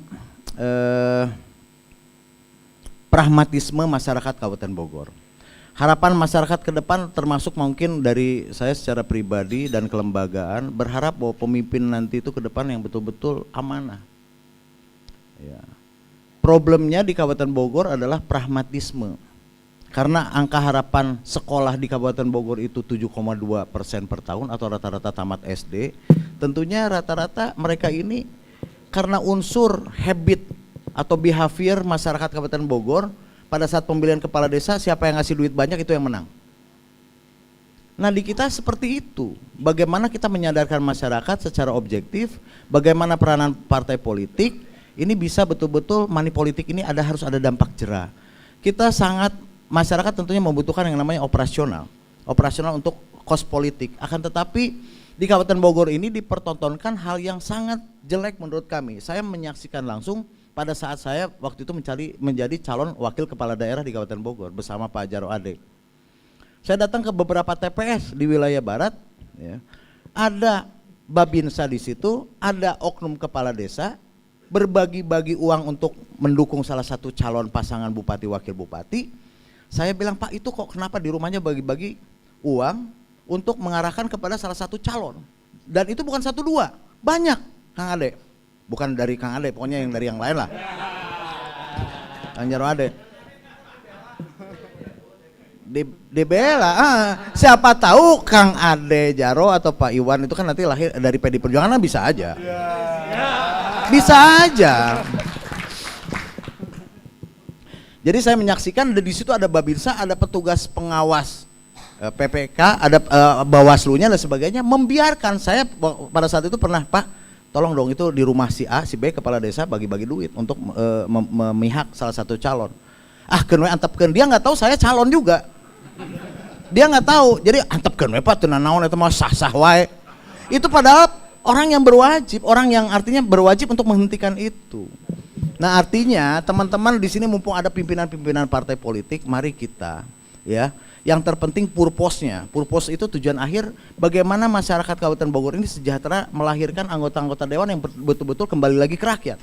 pragmatisme masyarakat Kabupaten Bogor. harapan masyarakat ke depan termasuk mungkin dari saya secara pribadi dan kelembagaan berharap bahwa pemimpin nanti itu ke depan yang betul-betul amanah. Ya. Problemnya di Kabupaten Bogor adalah pragmatisme. Karena angka harapan sekolah di Kabupaten Bogor itu 7,2% per tahun atau rata-rata tamat SD, tentunya rata-rata mereka ini karena unsur habit atau behavior masyarakat Kabupaten Bogor pada saat pemilihan kepala desa siapa yang ngasih duit banyak itu yang menang. Nah di kita seperti itu, bagaimana kita menyadarkan masyarakat secara objektif, bagaimana peranan partai politik, ini bisa betul-betul money politik ini harus ada dampak jera. Kita sangat, masyarakat tentunya membutuhkan yang namanya operasional untuk kos politik, akan tetapi di Kabupaten Bogor ini dipertontonkan hal yang sangat jelek menurut kami. Saya menyaksikan langsung pada saat saya waktu itu menjadi calon wakil kepala daerah di Kabupaten Bogor bersama Pak Jaro Ade. Saya datang ke beberapa TPS di wilayah barat, ya. Ada Babinsa di situ, ada oknum kepala desa berbagi-bagi uang untuk mendukung salah satu calon pasangan bupati wakil bupati. Saya bilang, Pak, itu kok kenapa di rumahnya bagi-bagi uang untuk mengarahkan kepada salah satu calon? Dan itu bukan 1 2, banyak, Kang Ade. Bukan dari Kang Ade, pokoknya yang dari yang lain lah. Kang Jaro Ade. Dibela, siapa tahu Kang Ade Jaro atau Pak Iwan itu kan nanti lahir dari PD Perjuangan, bisa aja. Bisa aja. Jadi saya menyaksikan di situ ada Babinsa, ada petugas pengawas PPK, ada Bawaslu-nya dan sebagainya, membiarkan. Saya pada saat itu pernah, Pak, tolong dong itu di rumah si A, si B kepala desa bagi-bagi duit untuk memihak salah satu calon. Kenwe antepkeun, dia nggak tahu saya calon juga. Dia nggak tahu, jadi antepkeun we Pak, teu naon eta mah sah-sah wae. Itu padahal orang yang berwajib, orang yang artinya berwajib untuk menghentikan itu. Nah, artinya teman-teman di sini mumpung ada pimpinan-pimpinan partai politik, mari kita ya, yang terpenting purpose-nya. Purpose itu tujuan akhir bagaimana masyarakat Kabupaten Bogor ini sejahtera melahirkan anggota-anggota dewan yang betul-betul kembali lagi ke rakyat.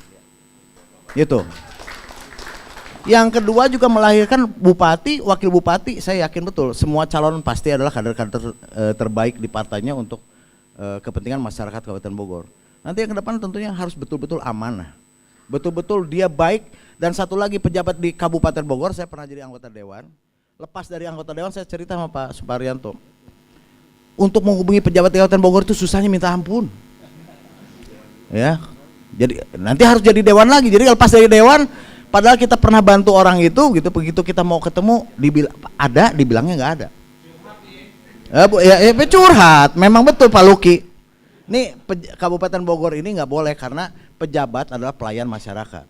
Gitu. Yang kedua juga melahirkan bupati, wakil bupati. Saya yakin betul semua calon pasti adalah kader-kader terbaik di partainya untuk kepentingan masyarakat Kabupaten Bogor. Nanti yang ke depan tentunya harus betul-betul amanah. Betul-betul dia baik. Dan satu lagi, pejabat di Kabupaten Bogor, saya pernah jadi anggota dewan. Lepas dari anggota dewan saya cerita sama Pak Suparyanto. Untuk menghubungi pejabat di Kabupaten Bogor itu susahnya minta ampun. Ya. Jadi nanti harus jadi dewan lagi. Jadi lepas dari dewan, padahal kita pernah bantu orang itu gitu, begitu kita mau ketemu dibilangnya nggak ada. Curhat, memang betul Pak Luki. Nih Kabupaten Bogor ini nggak boleh karena pejabat adalah pelayan masyarakat.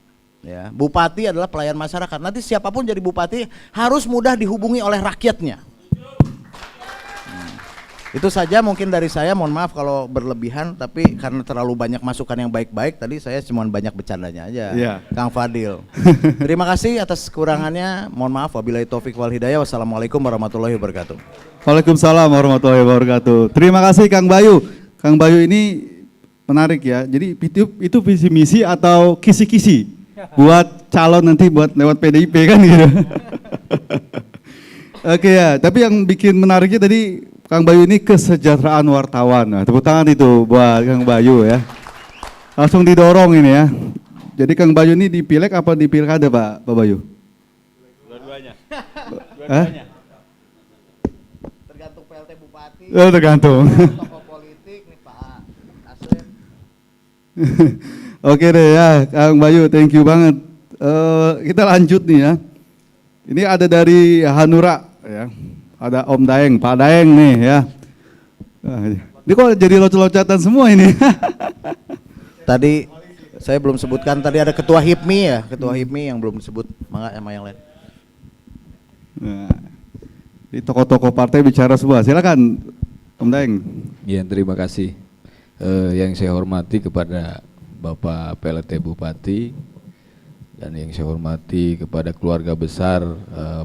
Ya, bupati adalah pelayan masyarakat. Nanti siapapun jadi bupati harus mudah dihubungi oleh rakyatnya. Itu saja mungkin dari saya. Mohon maaf kalau berlebihan, tapi karena terlalu banyak masukan yang baik-baik tadi saya cuma banyak bercandanya aja. Yeah. Kang Fadil. Terima kasih atas kekurangannya. Mohon maaf. Wabillahi taufik wal hidayah. Wassalamualaikum warahmatullahi wabarakatuh. Waalaikumsalam warahmatullahi wabarakatuh. Terima kasih Kang Bayu. Kang Bayu ini menarik ya. Jadi itu visi misi atau kisi-kisi buat calon nanti buat lewat PDIP kan gitu. Oke ya, tapi yang bikin menariknya tadi Kang Bayu ini kesejahteraan wartawan. Nah, tepuk tangan itu buat Kang Bayu ya. Langsung didorong ini ya. Jadi Kang Bayu ini di pileg apa di pilkada Pak Bayu? Dua-duanya. Tergantung PLT Bupati. Oh, tergantung. Tokoh politik nih Pak Asrem. Oke deh ya, Kang Bayu, thank you banget. Kita lanjut nih ya. Ini ada dari Hanura ya. Ada Om Daeng, Pak Daeng nih ya. Ini kok jadi locot-locotan semua ini. Tadi saya belum sebutkan, tadi ada Ketua HIPMI ya, Ketua HIPMI yang belum disebut, mangga sama yang lain. Nah, di tokoh-tokoh partai bicara semua, silakan Om Daeng. Ya, terima kasih. Yang saya hormati kepada Bapak PLT Bupati dan yang saya hormati kepada keluarga besar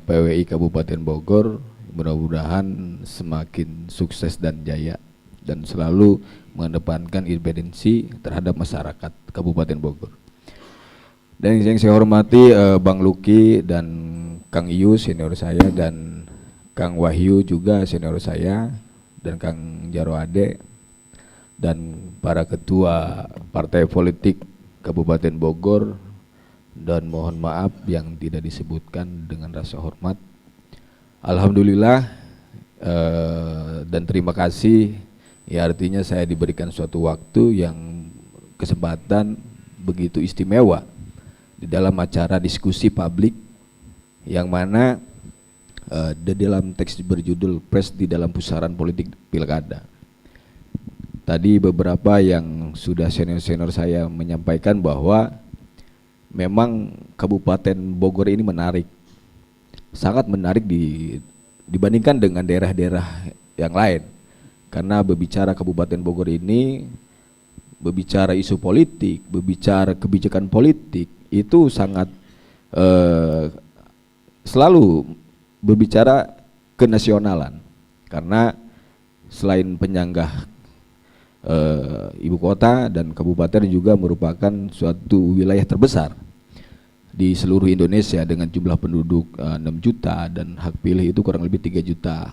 PWI Kabupaten Bogor, mudah-mudahan semakin sukses dan jaya dan selalu mengedepankan independensi terhadap masyarakat Kabupaten Bogor. Dan yang saya hormati Bang Luki dan Kang Iyu senior saya dan Kang Wahyu juga senior saya, dan Kang Jaro Ade, dan para ketua partai politik Kabupaten Bogor, dan mohon maaf yang tidak disebutkan dengan rasa hormat. Alhamdulillah dan terima kasih, ya artinya saya diberikan suatu waktu yang kesempatan begitu istimewa di dalam acara diskusi publik yang mana di dalam teks berjudul Pres di dalam Pusaran Politik Pilkada. Tadi beberapa yang sudah senior-senior saya menyampaikan bahwa memang Kabupaten Bogor ini menarik, sangat menarik dibandingkan dengan daerah-daerah yang lain. Karena berbicara Kabupaten Bogor ini, berbicara isu politik, berbicara kebijakan politik, itu sangat selalu berbicara kenasionalan. Karena selain penyanggah ibu kota dan kabupaten juga merupakan suatu wilayah terbesar di seluruh Indonesia dengan jumlah penduduk 6 juta dan hak pilih itu kurang lebih 3 juta.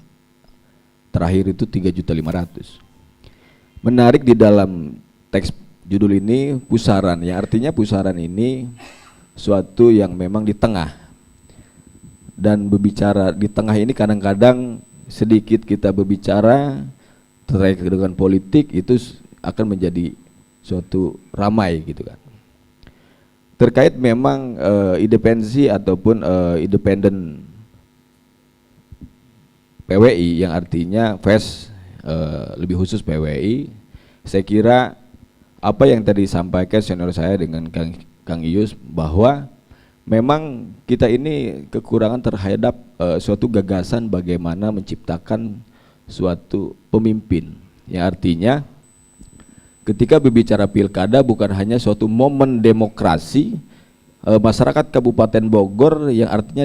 Terakhir itu 3.500.000. Menarik di dalam teks judul ini pusaran, ya artinya pusaran ini suatu yang memang di tengah. Dan berbicara di tengah ini kadang-kadang sedikit kita berbicara terkait dengan politik itu akan menjadi suatu ramai gitu kan. Terkait memang independensi ataupun independen PWI yang artinya FES, lebih khusus PWI, saya kira apa yang tadi disampaikan senior saya dengan Kang Ius bahwa memang kita ini kekurangan terhadap suatu gagasan bagaimana menciptakan suatu pemimpin, yang artinya ketika berbicara pilkada bukan hanya suatu momen demokrasi masyarakat Kabupaten Bogor yang artinya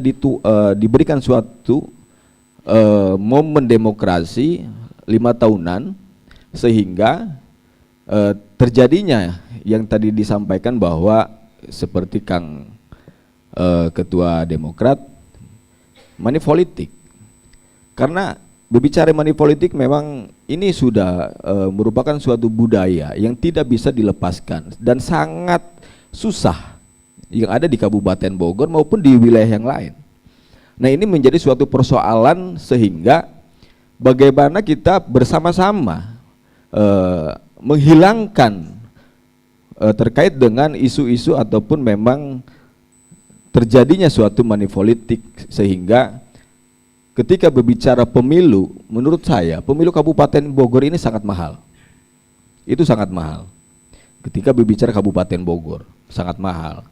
diberikan suatu momen demokrasi 5 tahunan sehingga terjadinya yang tadi disampaikan bahwa seperti Kang Ketua Demokrat money politik. Karena berbicara money politik memang ini sudah merupakan suatu budaya yang tidak bisa dilepaskan dan sangat susah yang ada di Kabupaten Bogor maupun di wilayah yang lain. Nah, ini menjadi suatu persoalan sehingga bagaimana kita bersama-sama menghilangkan terkait dengan isu-isu ataupun memang terjadinya suatu money politik sehingga ketika berbicara pemilu, menurut saya pemilu Kabupaten Bogor ini sangat mahal. Itu sangat mahal. Ketika berbicara Kabupaten Bogor, sangat mahal.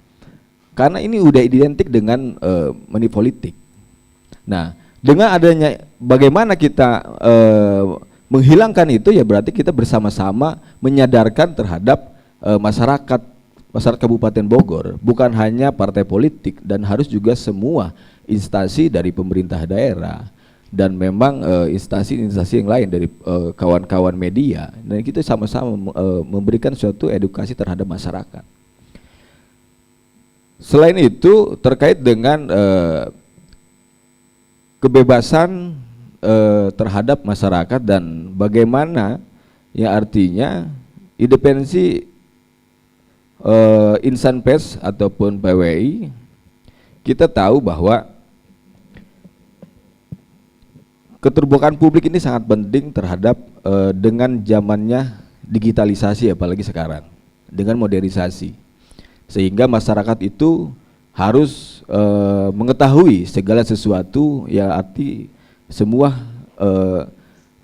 Karena ini udah identik dengan money politik. Nah, dengan adanya bagaimana kita menghilangkan itu ya berarti kita bersama-sama menyadarkan terhadap masyarakat Kabupaten Bogor, bukan hanya partai politik dan harus juga semua instansi dari pemerintah daerah dan memang instansi-instansi yang lain dari kawan-kawan media, dan kita sama-sama memberikan suatu edukasi terhadap masyarakat. Selain itu terkait dengan kebebasan terhadap masyarakat dan bagaimana ya artinya independensi insan pers ataupun PWI, kita tahu bahwa keterbukaan publik ini sangat penting terhadap dengan zamannya digitalisasi, apalagi sekarang dengan modernisasi, sehingga masyarakat itu harus mengetahui segala sesuatu ya arti semua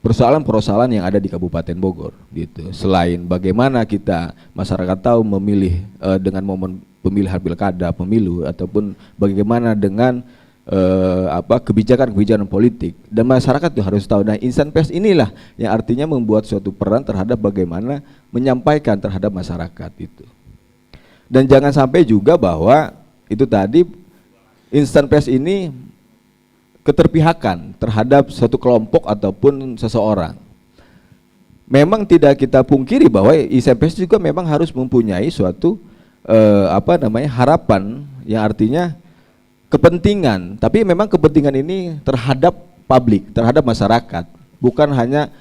persoalan-persoalan yang ada di Kabupaten Bogor gitu. Selain bagaimana kita masyarakat tahu memilih dengan momen pemilihan pilkada, pemilu ataupun bagaimana dengan kebijakan-kebijakan politik, dan masyarakat itu harus tahu. Nah, insan pers inilah yang artinya membuat suatu peran terhadap bagaimana menyampaikan terhadap masyarakat itu. Dan jangan sampai juga bahwa itu tadi insan pers ini keterpihakan terhadap suatu kelompok ataupun seseorang. Memang tidak kita pungkiri bahwa ISMPS juga memang harus mempunyai suatu harapan yang artinya kepentingan, tapi memang kepentingan ini terhadap publik, terhadap masyarakat, bukan hanya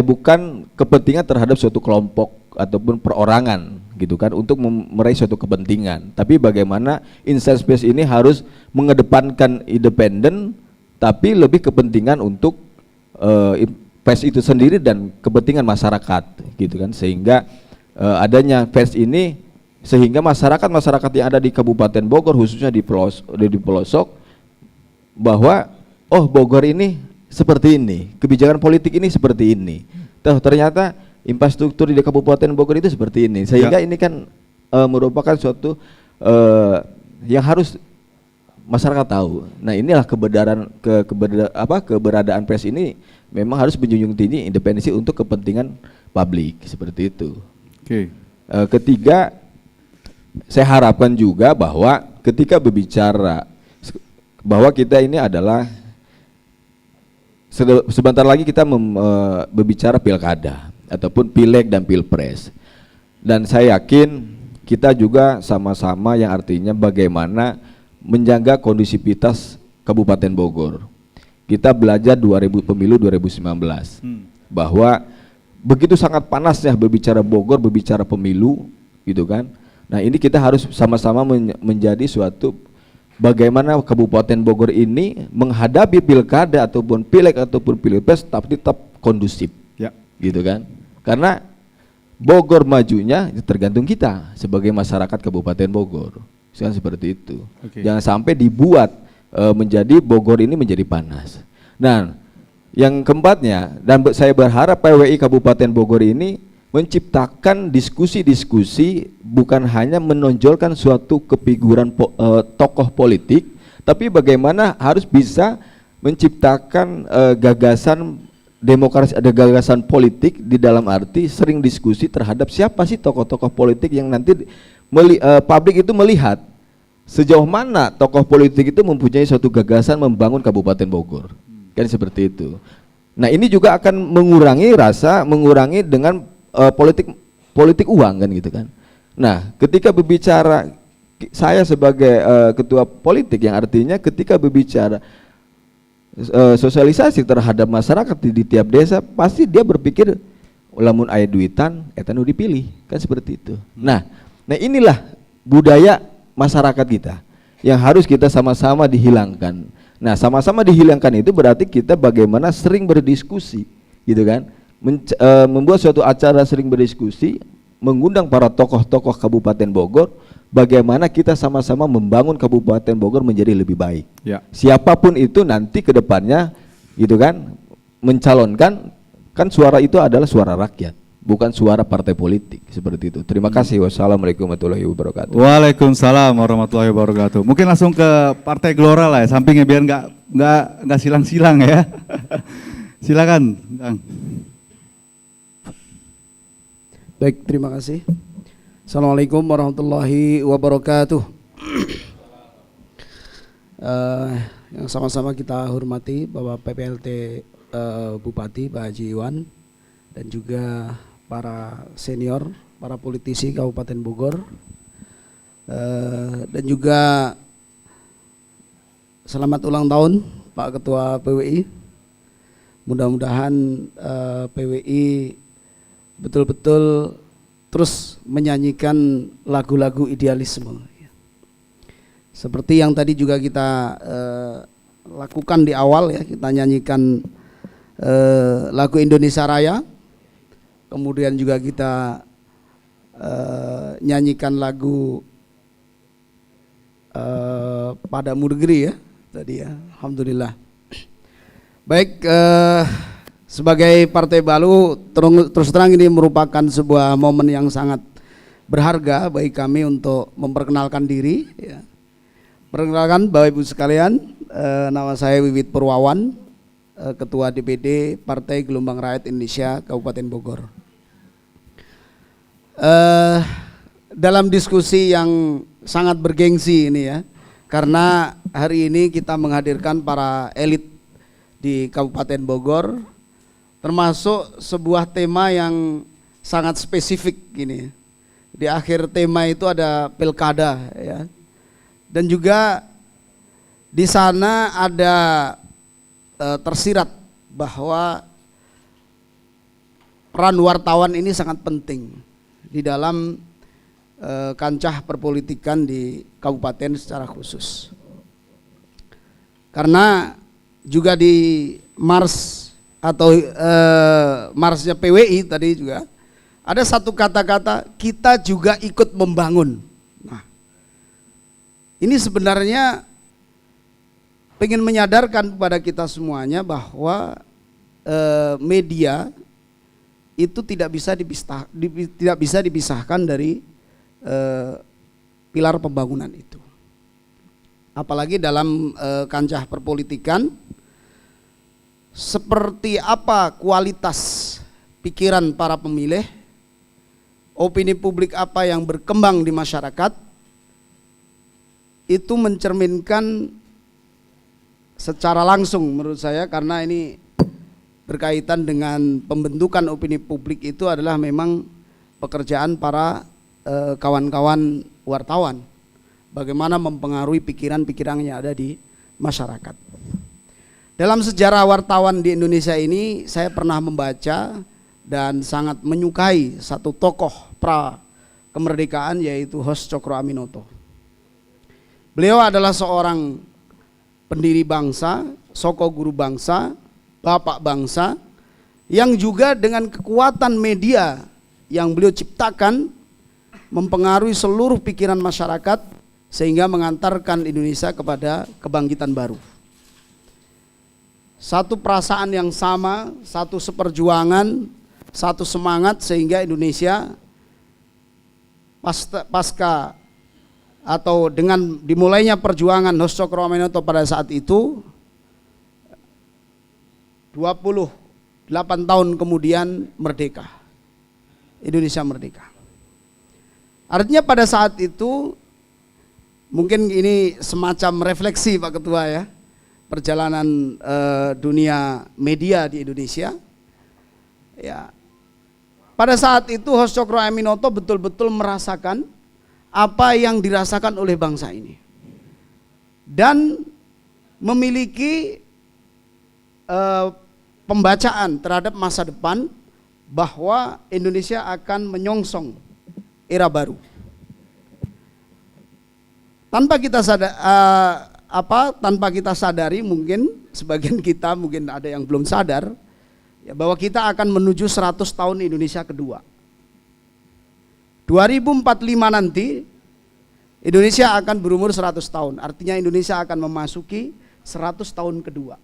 bukan kepentingan terhadap suatu kelompok ataupun perorangan gitu kan untuk meraih suatu kepentingan, tapi bagaimana instansi pers ini harus mengedepankan independen tapi lebih kepentingan untuk pers itu sendiri dan kepentingan masyarakat gitu kan, sehingga adanya pers ini sehingga masyarakat yang ada di Kabupaten Bogor khususnya di pelosok bahwa oh Bogor ini seperti ini, kebijakan politik ini seperti ini. Ternyata infrastruktur di Kabupaten Bogor itu seperti ini. Sehingga ini kan merupakan suatu yang harus masyarakat tahu. Nah, inilah keberadaan pers ini memang harus menjunjung tinggi independensi untuk kepentingan publik seperti itu. Oke. Ketiga, saya harapkan juga bahwa ketika berbicara bahwa kita ini adalah sebentar lagi kita berbicara pilkada ataupun pileg dan pilpres, dan saya yakin kita juga sama-sama yang artinya bagaimana menjaga kondusivitas Kabupaten Bogor. Kita belajar pemilu 2019 bahwa begitu sangat panasnya berbicara Bogor, berbicara pemilu gitu kan. Nah, ini kita harus sama-sama menjadi suatu bagaimana Kabupaten Bogor ini menghadapi pilkada ataupun pileg ataupun pilpres tapi tetap kondusif, Ya. gitu kan? Karena Bogor majunya tergantung kita sebagai masyarakat Kabupaten Bogor, kan seperti itu. Oke. Jangan sampai dibuat menjadi Bogor ini menjadi panas. Nah, yang keempatnya, dan saya berharap PWI Kabupaten Bogor ini menciptakan diskusi-diskusi bukan hanya menonjolkan suatu kefiguran tokoh politik, tapi bagaimana harus bisa menciptakan gagasan demokrasi, ada gagasan politik di dalam arti sering diskusi terhadap siapa sih tokoh-tokoh politik yang nanti publik itu melihat sejauh mana tokoh politik itu mempunyai suatu gagasan membangun Kabupaten Bogor, kan seperti itu. Nah, ini juga akan mengurangi dengan politik uang kan gitu kan. Nah, ketika berbicara saya sebagai ketua politik yang artinya ketika berbicara sosialisasi terhadap masyarakat di tiap desa, pasti dia berpikir lamun aya duitan eta nu dipilih, kan seperti itu. Nah inilah budaya masyarakat kita yang harus kita sama-sama dihilangkan. Nah, sama-sama dihilangkan itu berarti kita bagaimana sering berdiskusi gitu kan. Membuat suatu acara sering berdiskusi, mengundang para tokoh-tokoh Kabupaten Bogor, bagaimana kita sama-sama membangun Kabupaten Bogor menjadi lebih baik. Ya. Siapapun itu nanti ke depannya gitu kan mencalonkan, kan suara itu adalah suara rakyat, bukan suara partai politik seperti itu. Terima kasih. Wassalamualaikum warahmatullahi wabarakatuh. Waalaikumsalam warahmatullahi wabarakatuh. Mungkin langsung ke Partai Gelora lah ya, sampingnya biar nggak silang-silang ya. Silakan, Kang. Baik, terima kasih. Assalamualaikum warahmatullahi wabarakatuh. Yang sama-sama kita hormati Bapak PPLT Bupati Pak Haji Iwan dan juga para senior, para politisi Kabupaten Bogor, dan juga selamat ulang tahun Pak Ketua PWI. Mudah-mudahan PWI betul-betul terus menyanyikan lagu-lagu idealisme seperti yang tadi juga kita lakukan di awal ya. Kita nyanyikan lagu Indonesia Raya, kemudian juga kita nyanyikan lagu Padamu Negeri ya tadi ya. Alhamdulillah. Baik, sebagai partai baru, terus terang ini merupakan sebuah momen yang sangat berharga bagi kami untuk memperkenalkan diri ya. Perkenalkan Bapak Ibu sekalian, nama saya Wiwit Purwawan, Ketua DPD Partai Gelombang Rakyat Indonesia Kabupaten Bogor. Dalam diskusi yang sangat bergengsi ini ya, karena hari ini kita menghadirkan para elit di Kabupaten Bogor, termasuk sebuah tema yang sangat spesifik gini. Di akhir tema itu ada pilkada ya. Dan juga di sana ada tersirat bahwa peran wartawan ini sangat penting di dalam kancah perpolitikan di kabupaten secara khusus. Karena juga di Mars atau Marsnya PWI tadi juga ada satu kata-kata, kita juga ikut membangun. Nah, ini sebenarnya pengen menyadarkan kepada kita semuanya bahwa media itu tidak bisa dipisahkan dari pilar pembangunan itu. Apalagi dalam kancah perpolitikan, seperti apa kualitas pikiran para pemilih, opini publik apa yang berkembang di masyarakat, itu mencerminkan secara langsung menurut saya, karena ini berkaitan dengan pembentukan opini publik itu adalah memang pekerjaan para kawan-kawan wartawan. Bagaimana mempengaruhi pikiran-pikiran yang ada di masyarakat. Dalam sejarah wartawan di Indonesia ini, saya pernah membaca dan sangat menyukai satu tokoh pra kemerdekaan, yaitu Hos Cokroaminoto. Beliau adalah seorang pendiri bangsa, soko guru bangsa, bapak bangsa, yang juga dengan kekuatan media yang beliau ciptakan mempengaruhi seluruh pikiran masyarakat sehingga mengantarkan Indonesia kepada kebangkitan baru. Satu perasaan yang sama, satu seperjuangan, satu semangat, sehingga Indonesia pasca atau dengan dimulainya perjuangan Hos Cokroaminoto pada saat itu, 28 tahun kemudian merdeka. Indonesia merdeka. Artinya pada saat itu, mungkin ini semacam refleksi Pak Ketua ya, perjalanan dunia media di Indonesia. Ya, pada saat itu Hos Cokroaminoto betul-betul merasakan apa yang dirasakan oleh bangsa ini, dan memiliki pembacaan terhadap masa depan bahwa Indonesia akan menyongsong era baru. Tanpa kita sadari, mungkin sebagian kita mungkin ada yang belum sadar ya, bahwa kita akan menuju 100 tahun Indonesia kedua. 2045 nanti Indonesia akan berumur 100 tahun. Artinya Indonesia akan memasuki 100 tahun kedua.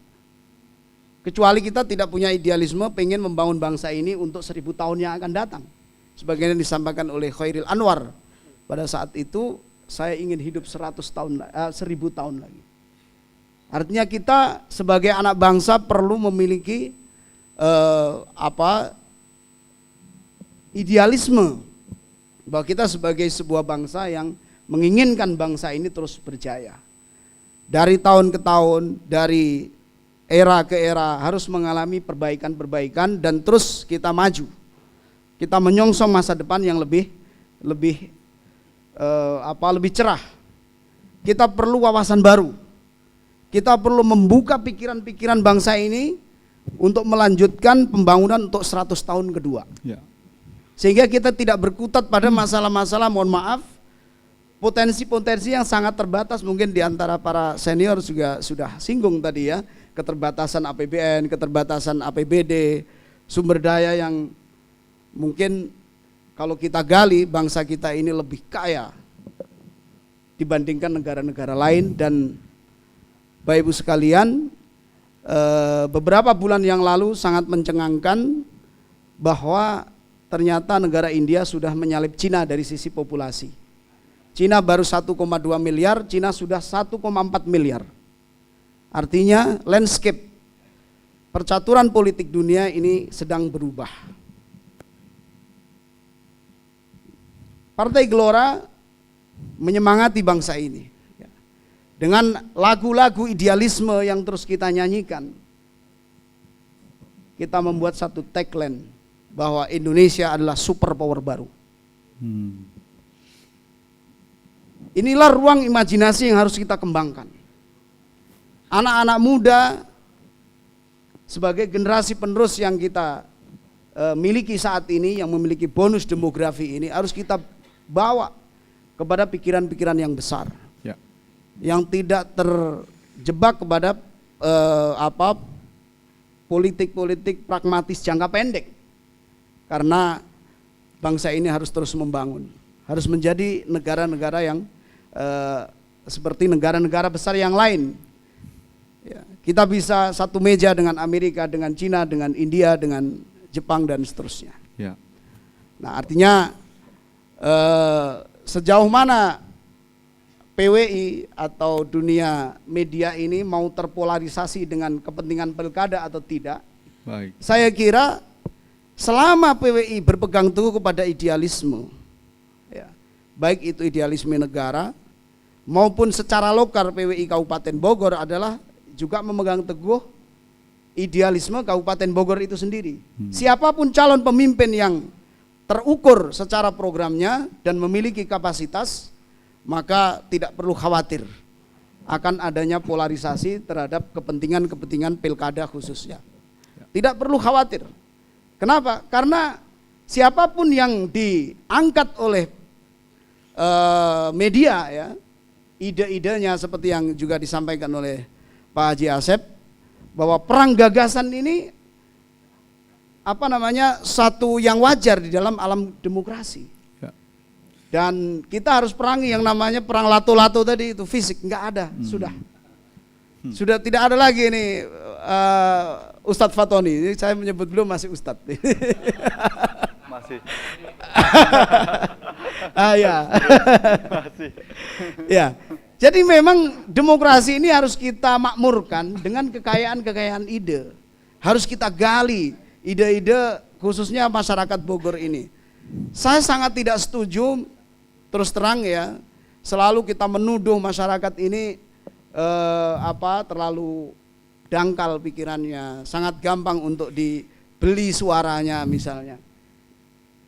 Kecuali kita tidak punya idealisme pengen membangun bangsa ini untuk 1000 tahun yang akan datang. Sebagaimana disampaikan oleh Khairil Anwar pada saat itu, saya ingin hidup 1000 tahun lagi. Artinya kita sebagai anak bangsa perlu memiliki idealisme bahwa kita sebagai sebuah bangsa yang menginginkan bangsa ini terus berjaya. Dari tahun ke tahun, dari era ke era harus mengalami perbaikan-perbaikan dan terus kita maju. Kita menyongsong masa depan yang lebih cerah. Kita perlu wawasan baru. Kita perlu membuka pikiran-pikiran bangsa ini untuk melanjutkan pembangunan untuk 100 tahun kedua. Ya. Sehingga kita tidak berkutat pada masalah-masalah, mohon maaf, potensi-potensi yang sangat terbatas. Mungkin di antara para senior juga sudah singgung tadi ya, keterbatasan APBN, keterbatasan APBD, sumber daya yang mungkin kalau kita gali, bangsa kita ini lebih kaya dibandingkan negara-negara lain. Dan Bapak Ibu sekalian, beberapa bulan yang lalu sangat mencengangkan bahwa ternyata negara India sudah menyalip Cina dari sisi populasi. Cina baru 1,2 miliar, Cina sudah 1,4 miliar. Artinya landscape percaturan politik dunia ini sedang berubah. Partai Gelora menyemangati bangsa ini dengan lagu-lagu idealisme yang terus kita nyanyikan. Kita membuat satu tagline bahwa Indonesia adalah superpower baru. Inilah ruang imajinasi yang harus kita kembangkan. Anak-anak muda sebagai generasi penerus yang kita miliki saat ini, yang memiliki bonus demografi ini, harus kita bawa kepada pikiran-pikiran yang besar, Ya. yang tidak terjebak kepada politik-politik pragmatis jangka pendek. Karena bangsa ini harus terus membangun, harus menjadi negara-negara yang seperti negara-negara besar yang lain. Ya, kita bisa satu meja dengan Amerika, dengan Cina, dengan India, dengan Jepang dan seterusnya. Ya. Nah, artinya sejauh mana PWI atau dunia media ini mau terpolarisasi dengan kepentingan pilkada atau tidak? Baik. Saya kira selama PWI berpegang teguh kepada idealisme, ya, baik itu idealisme negara maupun secara lokal, PWI Kabupaten Bogor adalah juga memegang teguh idealisme Kabupaten Bogor itu sendiri. Siapapun calon pemimpin yang terukur secara programnya dan memiliki kapasitas, maka tidak perlu khawatir akan adanya polarisasi terhadap kepentingan-kepentingan pilkada khususnya. Tidak perlu khawatir. Kenapa? Karena siapapun yang diangkat oleh media, ya, ide-idenya seperti yang juga disampaikan oleh Pak Haji Asep, bahwa perang gagasan ini satu yang wajar di dalam alam demokrasi. Ya. Dan kita harus perangi yang namanya perang lato-lato tadi itu, fisik nggak ada, sudah tidak ada lagi ini Ustadz Fatoni. Ini saya menyebut beliau masih Ustadz. Masih. Ya. Ya. Jadi memang demokrasi ini harus kita makmurkan dengan kekayaan-kekayaan ide. Harus kita gali ide-ide khususnya masyarakat Bogor ini. Saya sangat tidak setuju, terus terang ya, selalu kita menuduh masyarakat ini terlalu dangkal pikirannya, sangat gampang untuk dibeli suaranya misalnya.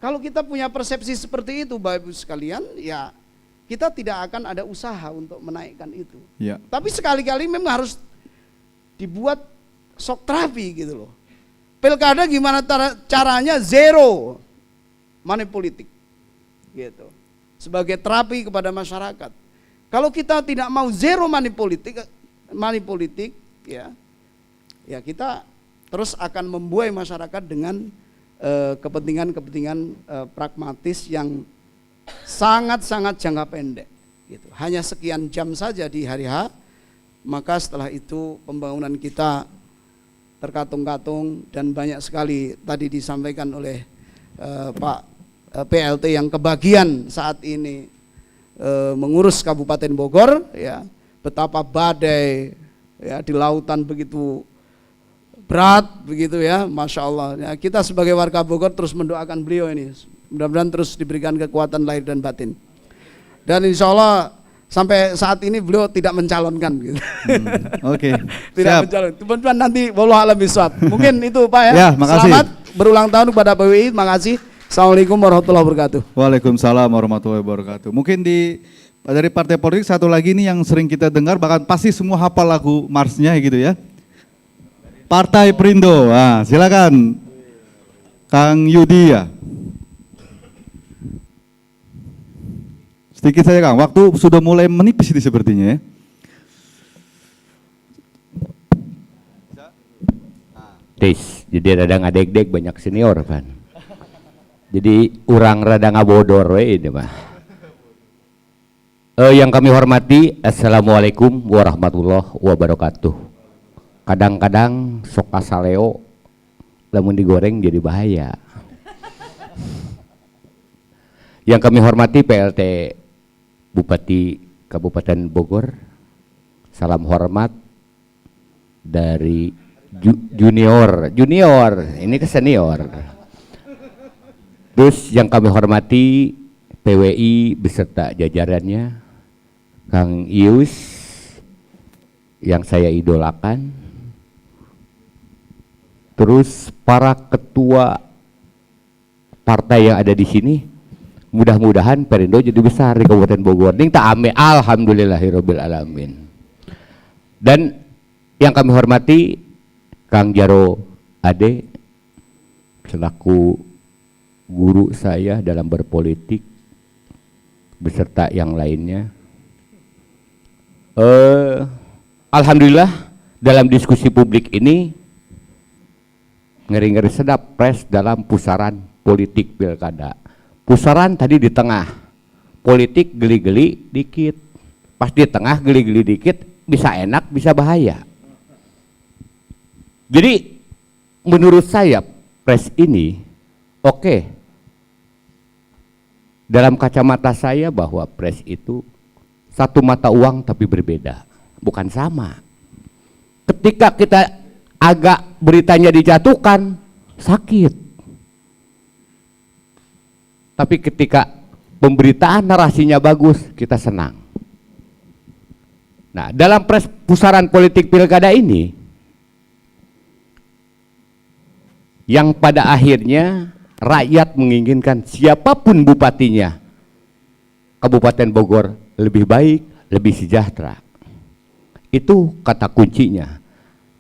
Kalau kita punya persepsi seperti itu Bapak Ibu sekalian, ya kita tidak akan ada usaha untuk menaikkan itu. Ya. Tapi sekali-kali memang harus dibuat shock therapy gitu loh. Pilkada gimana caranya zero money politik gitu. Sebagai terapi kepada masyarakat. Kalau kita tidak mau zero money politik ya kita terus akan membuai masyarakat dengan kepentingan-kepentingan pragmatis yang sangat-sangat jangka pendek gitu. Hanya sekian jam saja di hari H, maka setelah itu pembangunan kita terkatung-katung dan banyak sekali tadi disampaikan oleh Pak PLT yang kebagian saat ini mengurus Kabupaten Bogor, ya, betapa badai ya di lautan begitu berat begitu ya, Masya Allah ya, kita sebagai warga Bogor terus mendoakan beliau ini, mudah-mudahan terus diberikan kekuatan lahir dan batin, dan insya Allah sampai saat ini beliau tidak mencalonkan gitu. Oke. Tidak Siap. mencalonkan, teman-teman nanti wallahu a'lam bishawab. Mungkin itu Pak ya. Ya, makasih. Selamat berulang tahun kepada PWI, makasih. Assalamualaikum warahmatullahi wabarakatuh. Waalaikumsalam warahmatullahi wabarakatuh. Mungkin dari partai politik satu lagi nih yang sering kita dengar, bahkan pasti semua hafal lagu marsnya gitu ya. Partai Perindo. Nah, silakan Kang Yudi ya. Sedikit saja Kang, waktu sudah mulai menipis ini sepertinya ya. Jadi rada ngadeg-deg banyak senior kan. Jadi urang rada ngabodor we ini mah. Yang kami hormati, Assalamualaikum warahmatullahi wabarakatuh. Kadang-kadang sok asaleo lamun digoreng jadi bahaya. Yang kami hormati PLT Bupati Kabupaten Bogor, salam hormat dari junior, ini ke senior. Terus yang kami hormati PWI beserta jajarannya, Kang Ius yang saya idolakan, terus para ketua partai yang ada di sini, mudah-mudahan Perindo jadi besar di Kabupaten Bogor. Ning tak ame, alhamdulillahirabbil alamin. Dan yang kami hormati Kang Jaro Ade selaku guru saya dalam berpolitik beserta yang lainnya. Alhamdulillah dalam diskusi publik ini ngeri-ngeri sedap pres dalam pusaran politik pilkada. Pusaran tadi di tengah, politik geli-geli dikit. Pas di tengah geli-geli dikit, bisa enak bisa bahaya. Jadi menurut saya pres ini oke. Dalam kacamata saya bahwa pres itu satu mata uang tapi berbeda, bukan sama. Ketika kita agak beritanya dijatuhkan, sakit. Tapi ketika pemberitaan narasinya bagus, kita senang. Nah, dalam pusaran politik pilkada ini, yang pada akhirnya rakyat menginginkan siapapun bupatinya, Kabupaten Bogor lebih baik, lebih sejahtera. Itu kata kuncinya.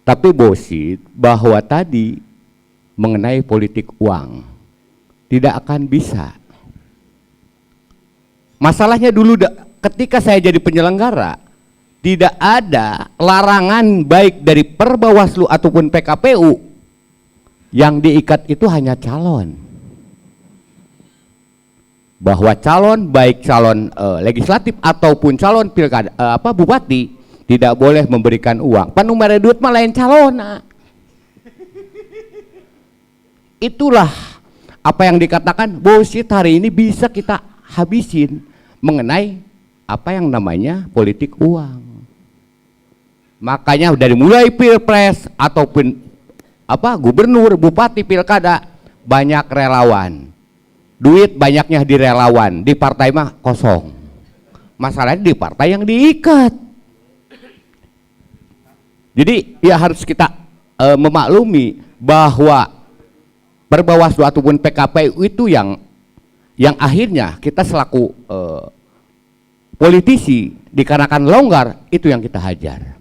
Tapi bosit bahwa tadi mengenai politik uang tidak akan bisa. Masalahnya dulu ketika saya jadi penyelenggara, tidak ada larangan baik dari Perbawaslu ataupun PKPU. Yang diikat itu hanya calon. Bahwa calon baik calon legislatif ataupun calon pilkada bupati tidak boleh memberikan uang. Panu mere duit mah lain calon. Itulah apa yang dikatakan bullshit hari ini bisa kita habisin mengenai apa yang namanya politik uang. Makanya dari mulai pilpres ataupun gubernur, bupati, pilkada, banyak relawan. Duit banyaknya di relawan, di partai mah kosong. Masalahnya di partai yang diikat. Jadi ya harus kita memaklumi bahwa Perbawaslu ataupun PKPU itu yang akhirnya kita selaku politisi dikarenakan longgar itu yang kita hajar.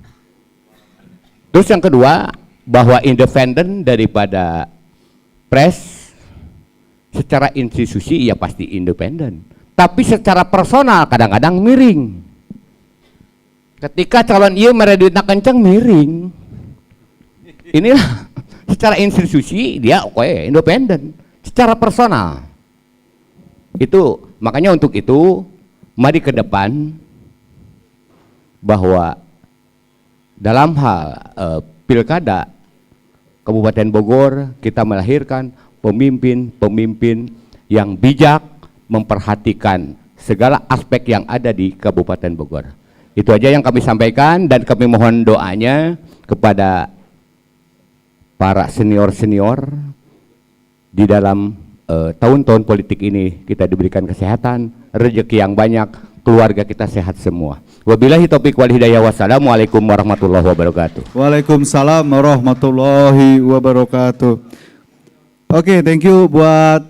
Terus yang kedua, bahwa independen daripada pres secara institusi ya pasti independen, tapi secara personal kadang-kadang miring. Ketika calon ieu mere duitna kenceng miring. Inilah secara institusi dia oke, independen, secara personal. Itu makanya untuk itu mari ke depan bahwa dalam hal pilkada Kabupaten Bogor kita melahirkan pemimpin-pemimpin yang bijak, memperhatikan segala aspek yang ada di Kabupaten Bogor. Itu aja yang kami sampaikan dan kami mohon doanya kepada para senior-senior di dalam tahun-tahun politik ini kita diberikan kesehatan, rezeki yang banyak, keluarga kita sehat semua. Wabillahi taufiq wal hidayah. Wassalamualaikum warahmatullahi wabarakatuh. Waalaikumsalam warahmatullahi wabarakatuh. Oke, thank you buat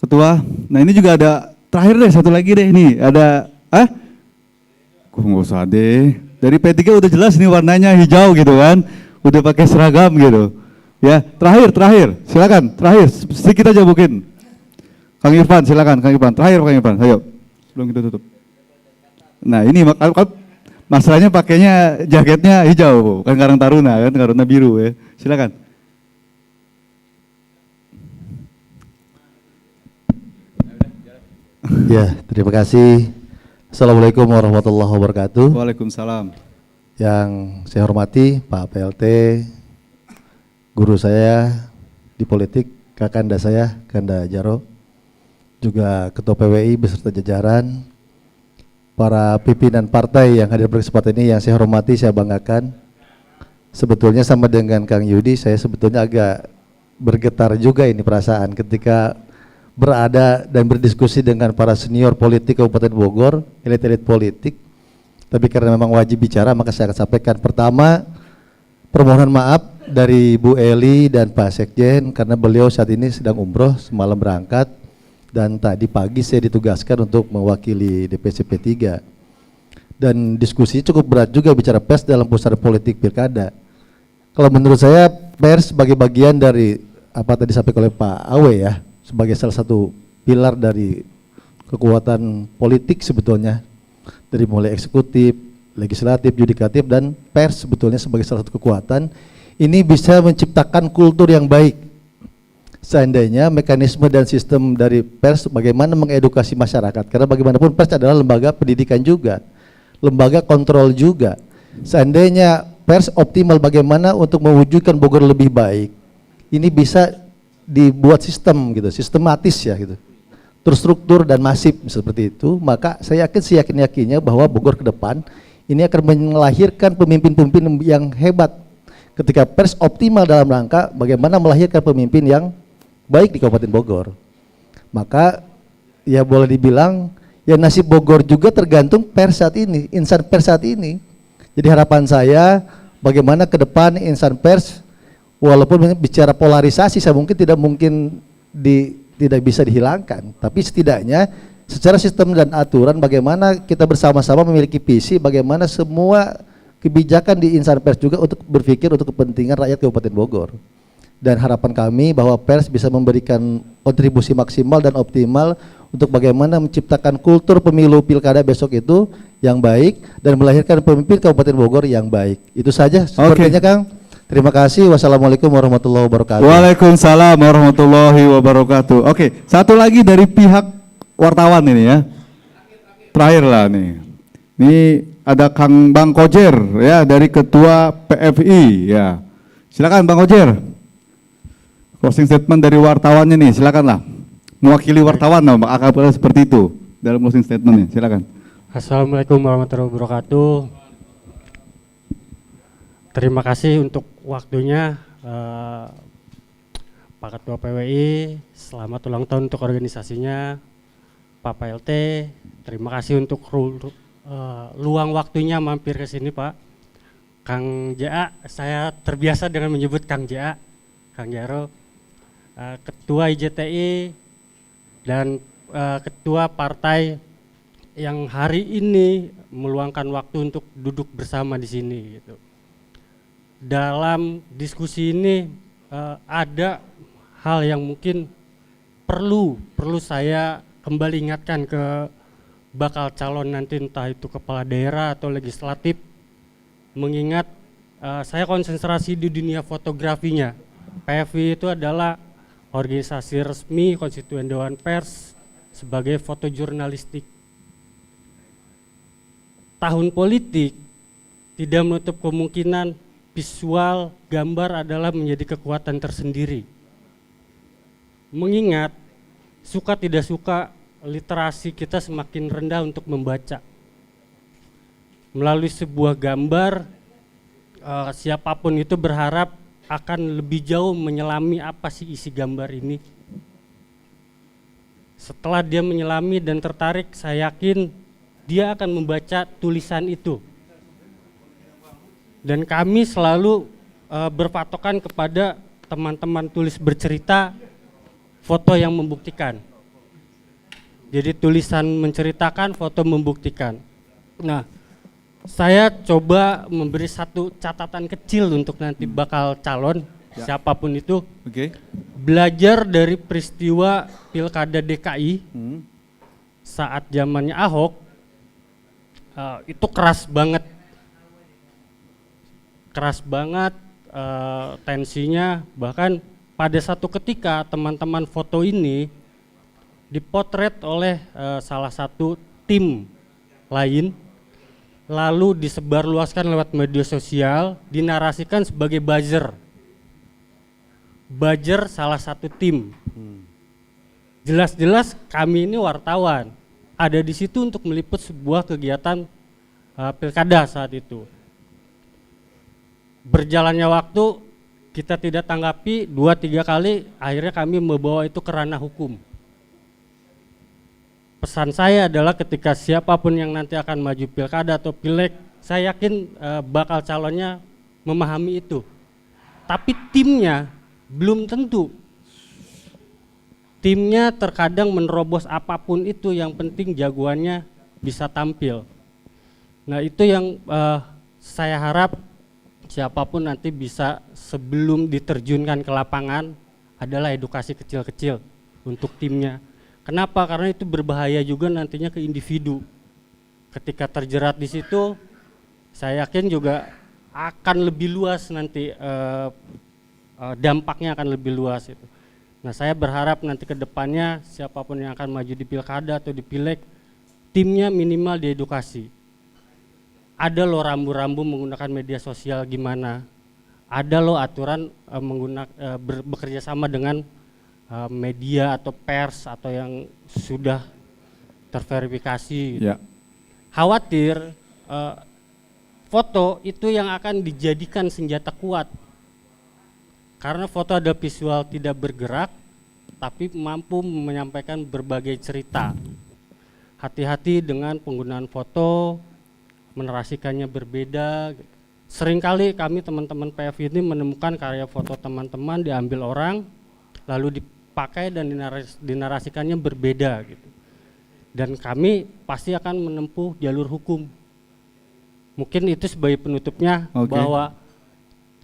ketua. Nah ini juga ada terakhir deh, satu lagi deh ini ada kok nggak usah deh. Dari P3 udah jelas nih warnanya hijau gitu kan, udah pakai seragam gitu. Ya terakhir silakan terakhir sedikit aja mungkin. Kang Irfan silakan Kang Irfan terakhir Kang Irfan, ayo sebelum kita tutup. Nah ini masalahnya pakainya jaketnya hijau, kan Karang Taruna kan, Taruna biru ya. Silakan. Ya, terima kasih. Assalamualaikum warahmatullahi wabarakatuh. Waalaikumsalam. Yang saya hormati Pak PLT, guru saya di politik, kakanda saya, Kanda Jaro, juga Ketua PWI beserta jajaran, para pimpinan partai yang hadir berkesempatan ini yang saya hormati, saya banggakan. Sebetulnya sama dengan Kang Yudi, saya sebetulnya agak bergetar juga ini perasaan ketika berada dan berdiskusi dengan para senior politik Kabupaten Bogor, elit-elit politik. Tapi karena memang wajib bicara, maka saya akan sampaikan. Pertama, permohonan maaf dari Bu Eli dan Pak Sekjen karena beliau saat ini sedang umroh, semalam berangkat, dan tadi pagi saya ditugaskan untuk mewakili DPC P3. Dan diskusi cukup berat juga bicara pers dalam pusat politik pilkada. Kalau menurut saya pers sebagai bagian dari apa tadi disampaikan oleh Pak Awe ya, sebagai salah satu pilar dari kekuatan politik sebetulnya, dari mulai eksekutif, legislatif, yudikatif, dan pers sebetulnya sebagai salah satu kekuatan, ini bisa menciptakan kultur yang baik. Seandainya mekanisme dan sistem dari pers bagaimana mengedukasi masyarakat, karena bagaimanapun pers adalah lembaga pendidikan juga, lembaga kontrol juga. Seandainya pers optimal bagaimana untuk mewujudkan Bogor lebih baik, ini bisa dibuat sistem gitu, sistematis ya gitu, terstruktur dan masif seperti itu, maka saya yakin seyakin-yakinnya bahwa Bogor ke depan ini akan melahirkan pemimpin-pemimpin yang hebat. Ketika pers optimal dalam rangka bagaimana melahirkan pemimpin yang baik di Kabupaten Bogor, maka ya boleh dibilang ya nasib Bogor juga tergantung pers saat ini, insan pers saat ini. Jadi harapan saya bagaimana ke depan insan pers, walaupun bicara polarisasi saya mungkin tidak bisa dihilangkan, tapi setidaknya secara sistem dan aturan bagaimana kita bersama-sama memiliki visi bagaimana semua kebijakan di insan pers juga untuk berpikir untuk kepentingan rakyat Kabupaten Bogor. Dan harapan kami bahwa pers bisa memberikan kontribusi maksimal dan optimal untuk bagaimana menciptakan kultur pemilu pilkada besok itu yang baik dan melahirkan pemimpin Kabupaten Bogor yang baik. Itu saja sepertinya Kang. Terima kasih. Wassalamualaikum warahmatullahi wabarakatuh. Waalaikumsalam warahmatullahi wabarakatuh. Oke, satu lagi dari pihak wartawan ini ya. Terakhir lah nih. Ini ada Kang Bang Kojer ya dari Ketua PFI ya. Silakan Bang Kojer. Closing statement dari wartawannya nih, silakanlah. Mewakili wartawan no, akal seperti itu dalam closing statementnya, silakan. Assalamualaikum warahmatullahi wabarakatuh. Terima kasih untuk waktunya Pak Ketua PWI, selamat ulang tahun untuk organisasinya. Pak PLT, terima kasih untuk luang waktunya mampir ke sini Pak. Kang JA, saya terbiasa dengan menyebut Kang JA, Kang Jaro, Ketua IJTI dan Ketua partai yang hari ini meluangkan waktu untuk duduk bersama di sini gitu. Dalam diskusi ini ada hal yang mungkin perlu saya kembali ingatkan ke bakal calon nanti entah itu kepala daerah atau legislatif, mengingat saya konsentrasi di dunia fotografinya. PFI itu adalah organisasi resmi konstituen Dewan Pers sebagai fotojurnalistik. Tahun politik tidak menutup kemungkinan visual gambar adalah menjadi kekuatan tersendiri. Mengingat suka tidak suka literasi kita semakin rendah untuk membaca. Melalui sebuah gambar siapapun itu berharap akan lebih jauh menyelami apa sih isi gambar ini. Setelah dia menyelami dan tertarik, saya yakin dia akan membaca tulisan itu. Dan kami selalu berpatokan kepada teman-teman tulis bercerita, foto yang membuktikan. Jadi tulisan menceritakan, foto membuktikan. Nah, saya coba memberi satu catatan kecil untuk nanti bakal calon siapapun itu. Belajar dari peristiwa Pilkada DKI saat zamannya Ahok, itu keras banget tensinya. Bahkan pada satu ketika teman-teman foto ini dipotret oleh salah satu tim lain, lalu disebarluaskan lewat media sosial, dinarasikan sebagai buzzer. Buzzer salah satu tim. Jelas-jelas kami ini wartawan, ada di situ untuk meliput sebuah kegiatan pilkada saat itu. Berjalannya waktu, kita tidak tanggapi 2-3 kali, akhirnya kami membawa itu ke ranah hukum. Pesan saya adalah ketika siapapun yang nanti akan maju pilkada atau pileg, saya yakin bakal calonnya memahami itu. Tapi timnya belum tentu. Timnya terkadang menerobos apapun itu, yang penting jagoannya bisa tampil. Nah itu yang saya harap siapapun nanti bisa sebelum diterjunkan ke lapangan adalah edukasi kecil-kecil untuk timnya. Kenapa? Karena itu berbahaya juga nantinya ke individu. Ketika terjerat di situ, saya yakin juga akan lebih luas nanti dampaknya akan lebih luas itu. Nah, saya berharap nanti ke depannya siapapun yang akan maju di pilkada atau di pileg, timnya minimal diedukasi. Ada loh rambu-rambu menggunakan media sosial gimana. Ada loh aturan bekerja sama dengan media atau pers atau yang sudah terverifikasi. Ya. Khawatir foto itu yang akan dijadikan senjata kuat. Karena foto ada visual tidak bergerak, tapi mampu menyampaikan berbagai cerita. Hati-hati dengan penggunaan foto, menerasikannya berbeda. Seringkali kami teman-teman PF ini menemukan karya foto teman-teman diambil orang, lalu dipakai dan dinarasikannya berbeda gitu. Dan kami pasti akan menempuh jalur hukum. Mungkin itu sebagai penutupnya bahwa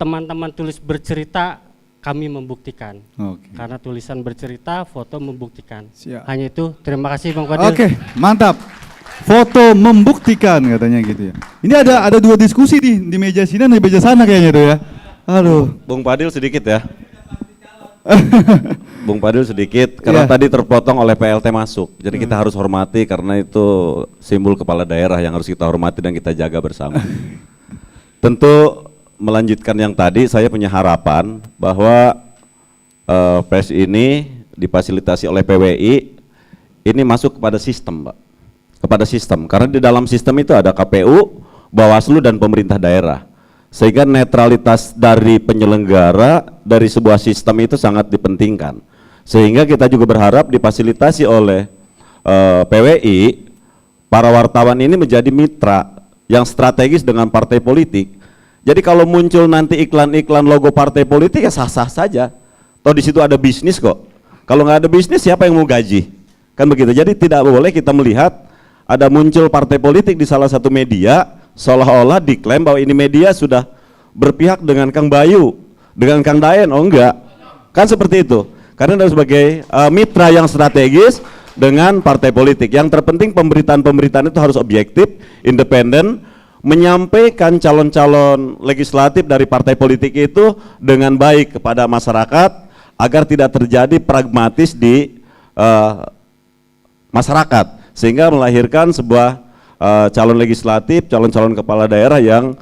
teman-teman tulis bercerita, kami membuktikan. Karena tulisan bercerita, foto membuktikan. Siap. Hanya itu, terima kasih Bang Fadil. Oke, mantap. Foto membuktikan katanya gitu ya. Ini ada dua diskusi di meja sini dan di meja sana kayaknya tuh ya. Aduh. Bung Fadil sedikit ya. Bung Fadil sedikit karena tadi terpotong oleh PLT masuk. Jadi kita harus hormati karena itu simbol kepala daerah yang harus kita hormati dan kita jaga bersama. Tentu melanjutkan yang tadi, saya punya harapan bahwa PES ini difasilitasi oleh PWI ini masuk kepada sistem, Pak. Kepada sistem, karena di dalam sistem itu ada KPU, Bawaslu dan pemerintah daerah. Sehingga netralitas dari penyelenggara dari sebuah sistem itu sangat dipentingkan. Sehingga kita juga berharap difasilitasi oleh PWI, para wartawan ini menjadi mitra yang strategis dengan partai politik. Jadi kalau muncul nanti iklan-iklan logo partai politik ya sah-sah saja. Toh di situ ada bisnis kok. Kalau nggak ada bisnis siapa yang mau gaji? Kan begitu. Jadi tidak boleh kita melihat ada muncul partai politik di salah satu media seolah-olah diklaim bahwa ini media sudah berpihak dengan Kang Bayu, dengan Kang Daen. Oh enggak. Kan seperti itu. Karena ada sebagai mitra yang strategis dengan partai politik. Yang terpenting pemberitaan-pemberitaan itu harus objektif, independen, menyampaikan calon-calon legislatif dari partai politik itu dengan baik kepada masyarakat agar tidak terjadi pragmatis di masyarakat sehingga melahirkan sebuah calon legislatif, calon-calon kepala daerah yang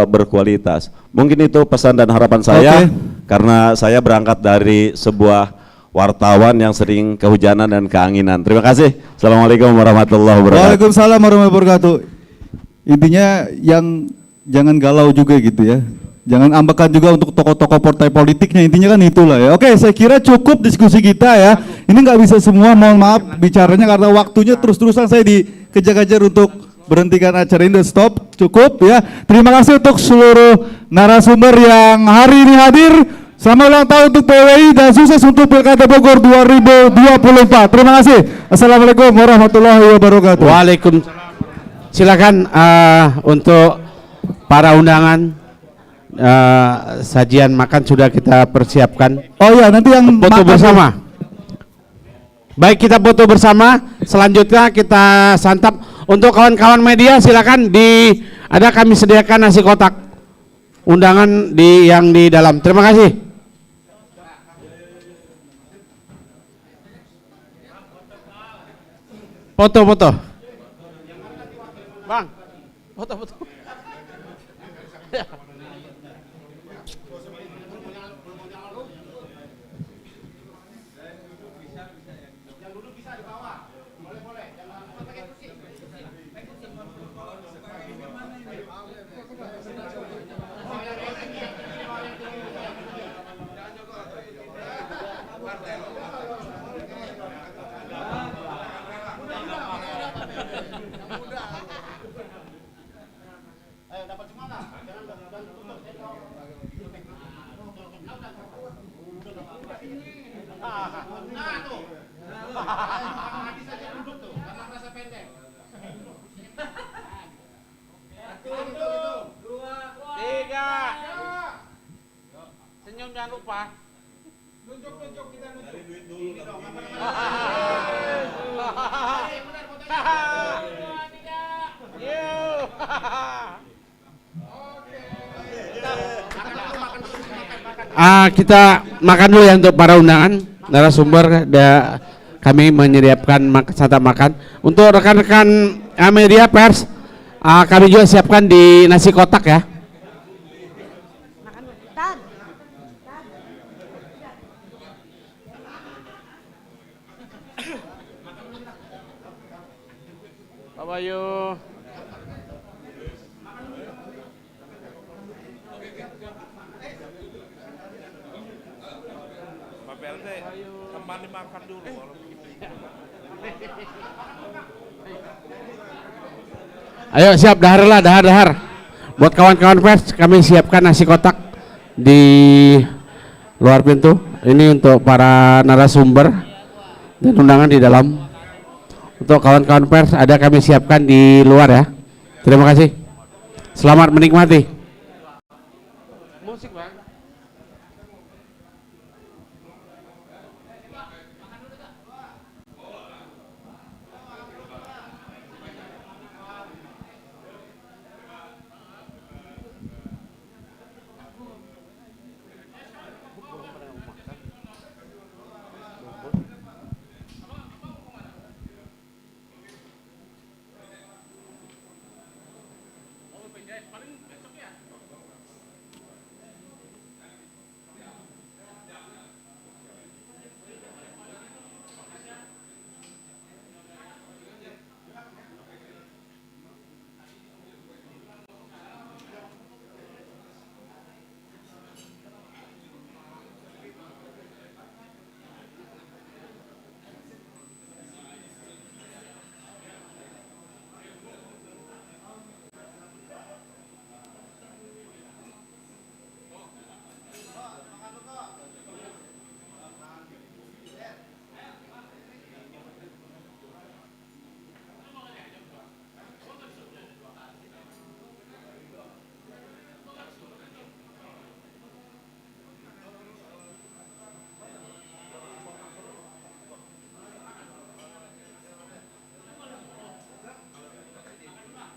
berkualitas. Mungkin itu pesan dan harapan saya karena saya berangkat dari sebuah wartawan yang sering kehujanan dan keanginan. Terima kasih. Assalamualaikum warahmatullahi wabarakatuh. Waalaikumsalam warahmatullahi wabarakatuh. Intinya yang jangan galau juga gitu ya. Jangan ambekan juga untuk tokoh-tokoh partai politiknya, intinya kan itulah ya. Oke, saya kira cukup diskusi kita ya. Ini nggak bisa semua, mohon maaf bicaranya karena waktunya terus-terusan saya dikejar-kejar untuk berhentikan acara ini. Stop, cukup ya. Terima kasih untuk seluruh narasumber yang hari ini hadir. Selamat ulang tahun untuk PWI dan sukses untuk Pilkada Bogor 2024. Terima kasih. Assalamualaikum warahmatullahi wabarakatuh. Waalaikumsalam. Silakan untuk para undangan. Sajian makan sudah kita persiapkan. Oh ya, nanti yang foto bersama. Baik, kita foto bersama. Selanjutnya kita santap. Untuk kawan-kawan media silakan ada kami sediakan nasi kotak undangan yang di dalam. Terima kasih. Foto-foto. Bang, foto-foto. Tiga. jangan lupa. Nunjuk kita nunjuk. Dari duit dulu. Kita makan dulu ya untuk para undangan narasumber. Kami menyediakan santap makan untuk rekan-rekan media pers. Kami juga siapkan di nasi kotak ya. Pak Bayu. Pak PLT, kembali makan dulu kalau begitu. Ayo siap, dahar. Buat kawan-kawan pers kami siapkan nasi kotak di luar pintu. Ini untuk para narasumber dan undangan di dalam. Untuk kawan-kawan pers ada kami siapkan di luar ya. Terima kasih. Selamat menikmati. Musik, Bang.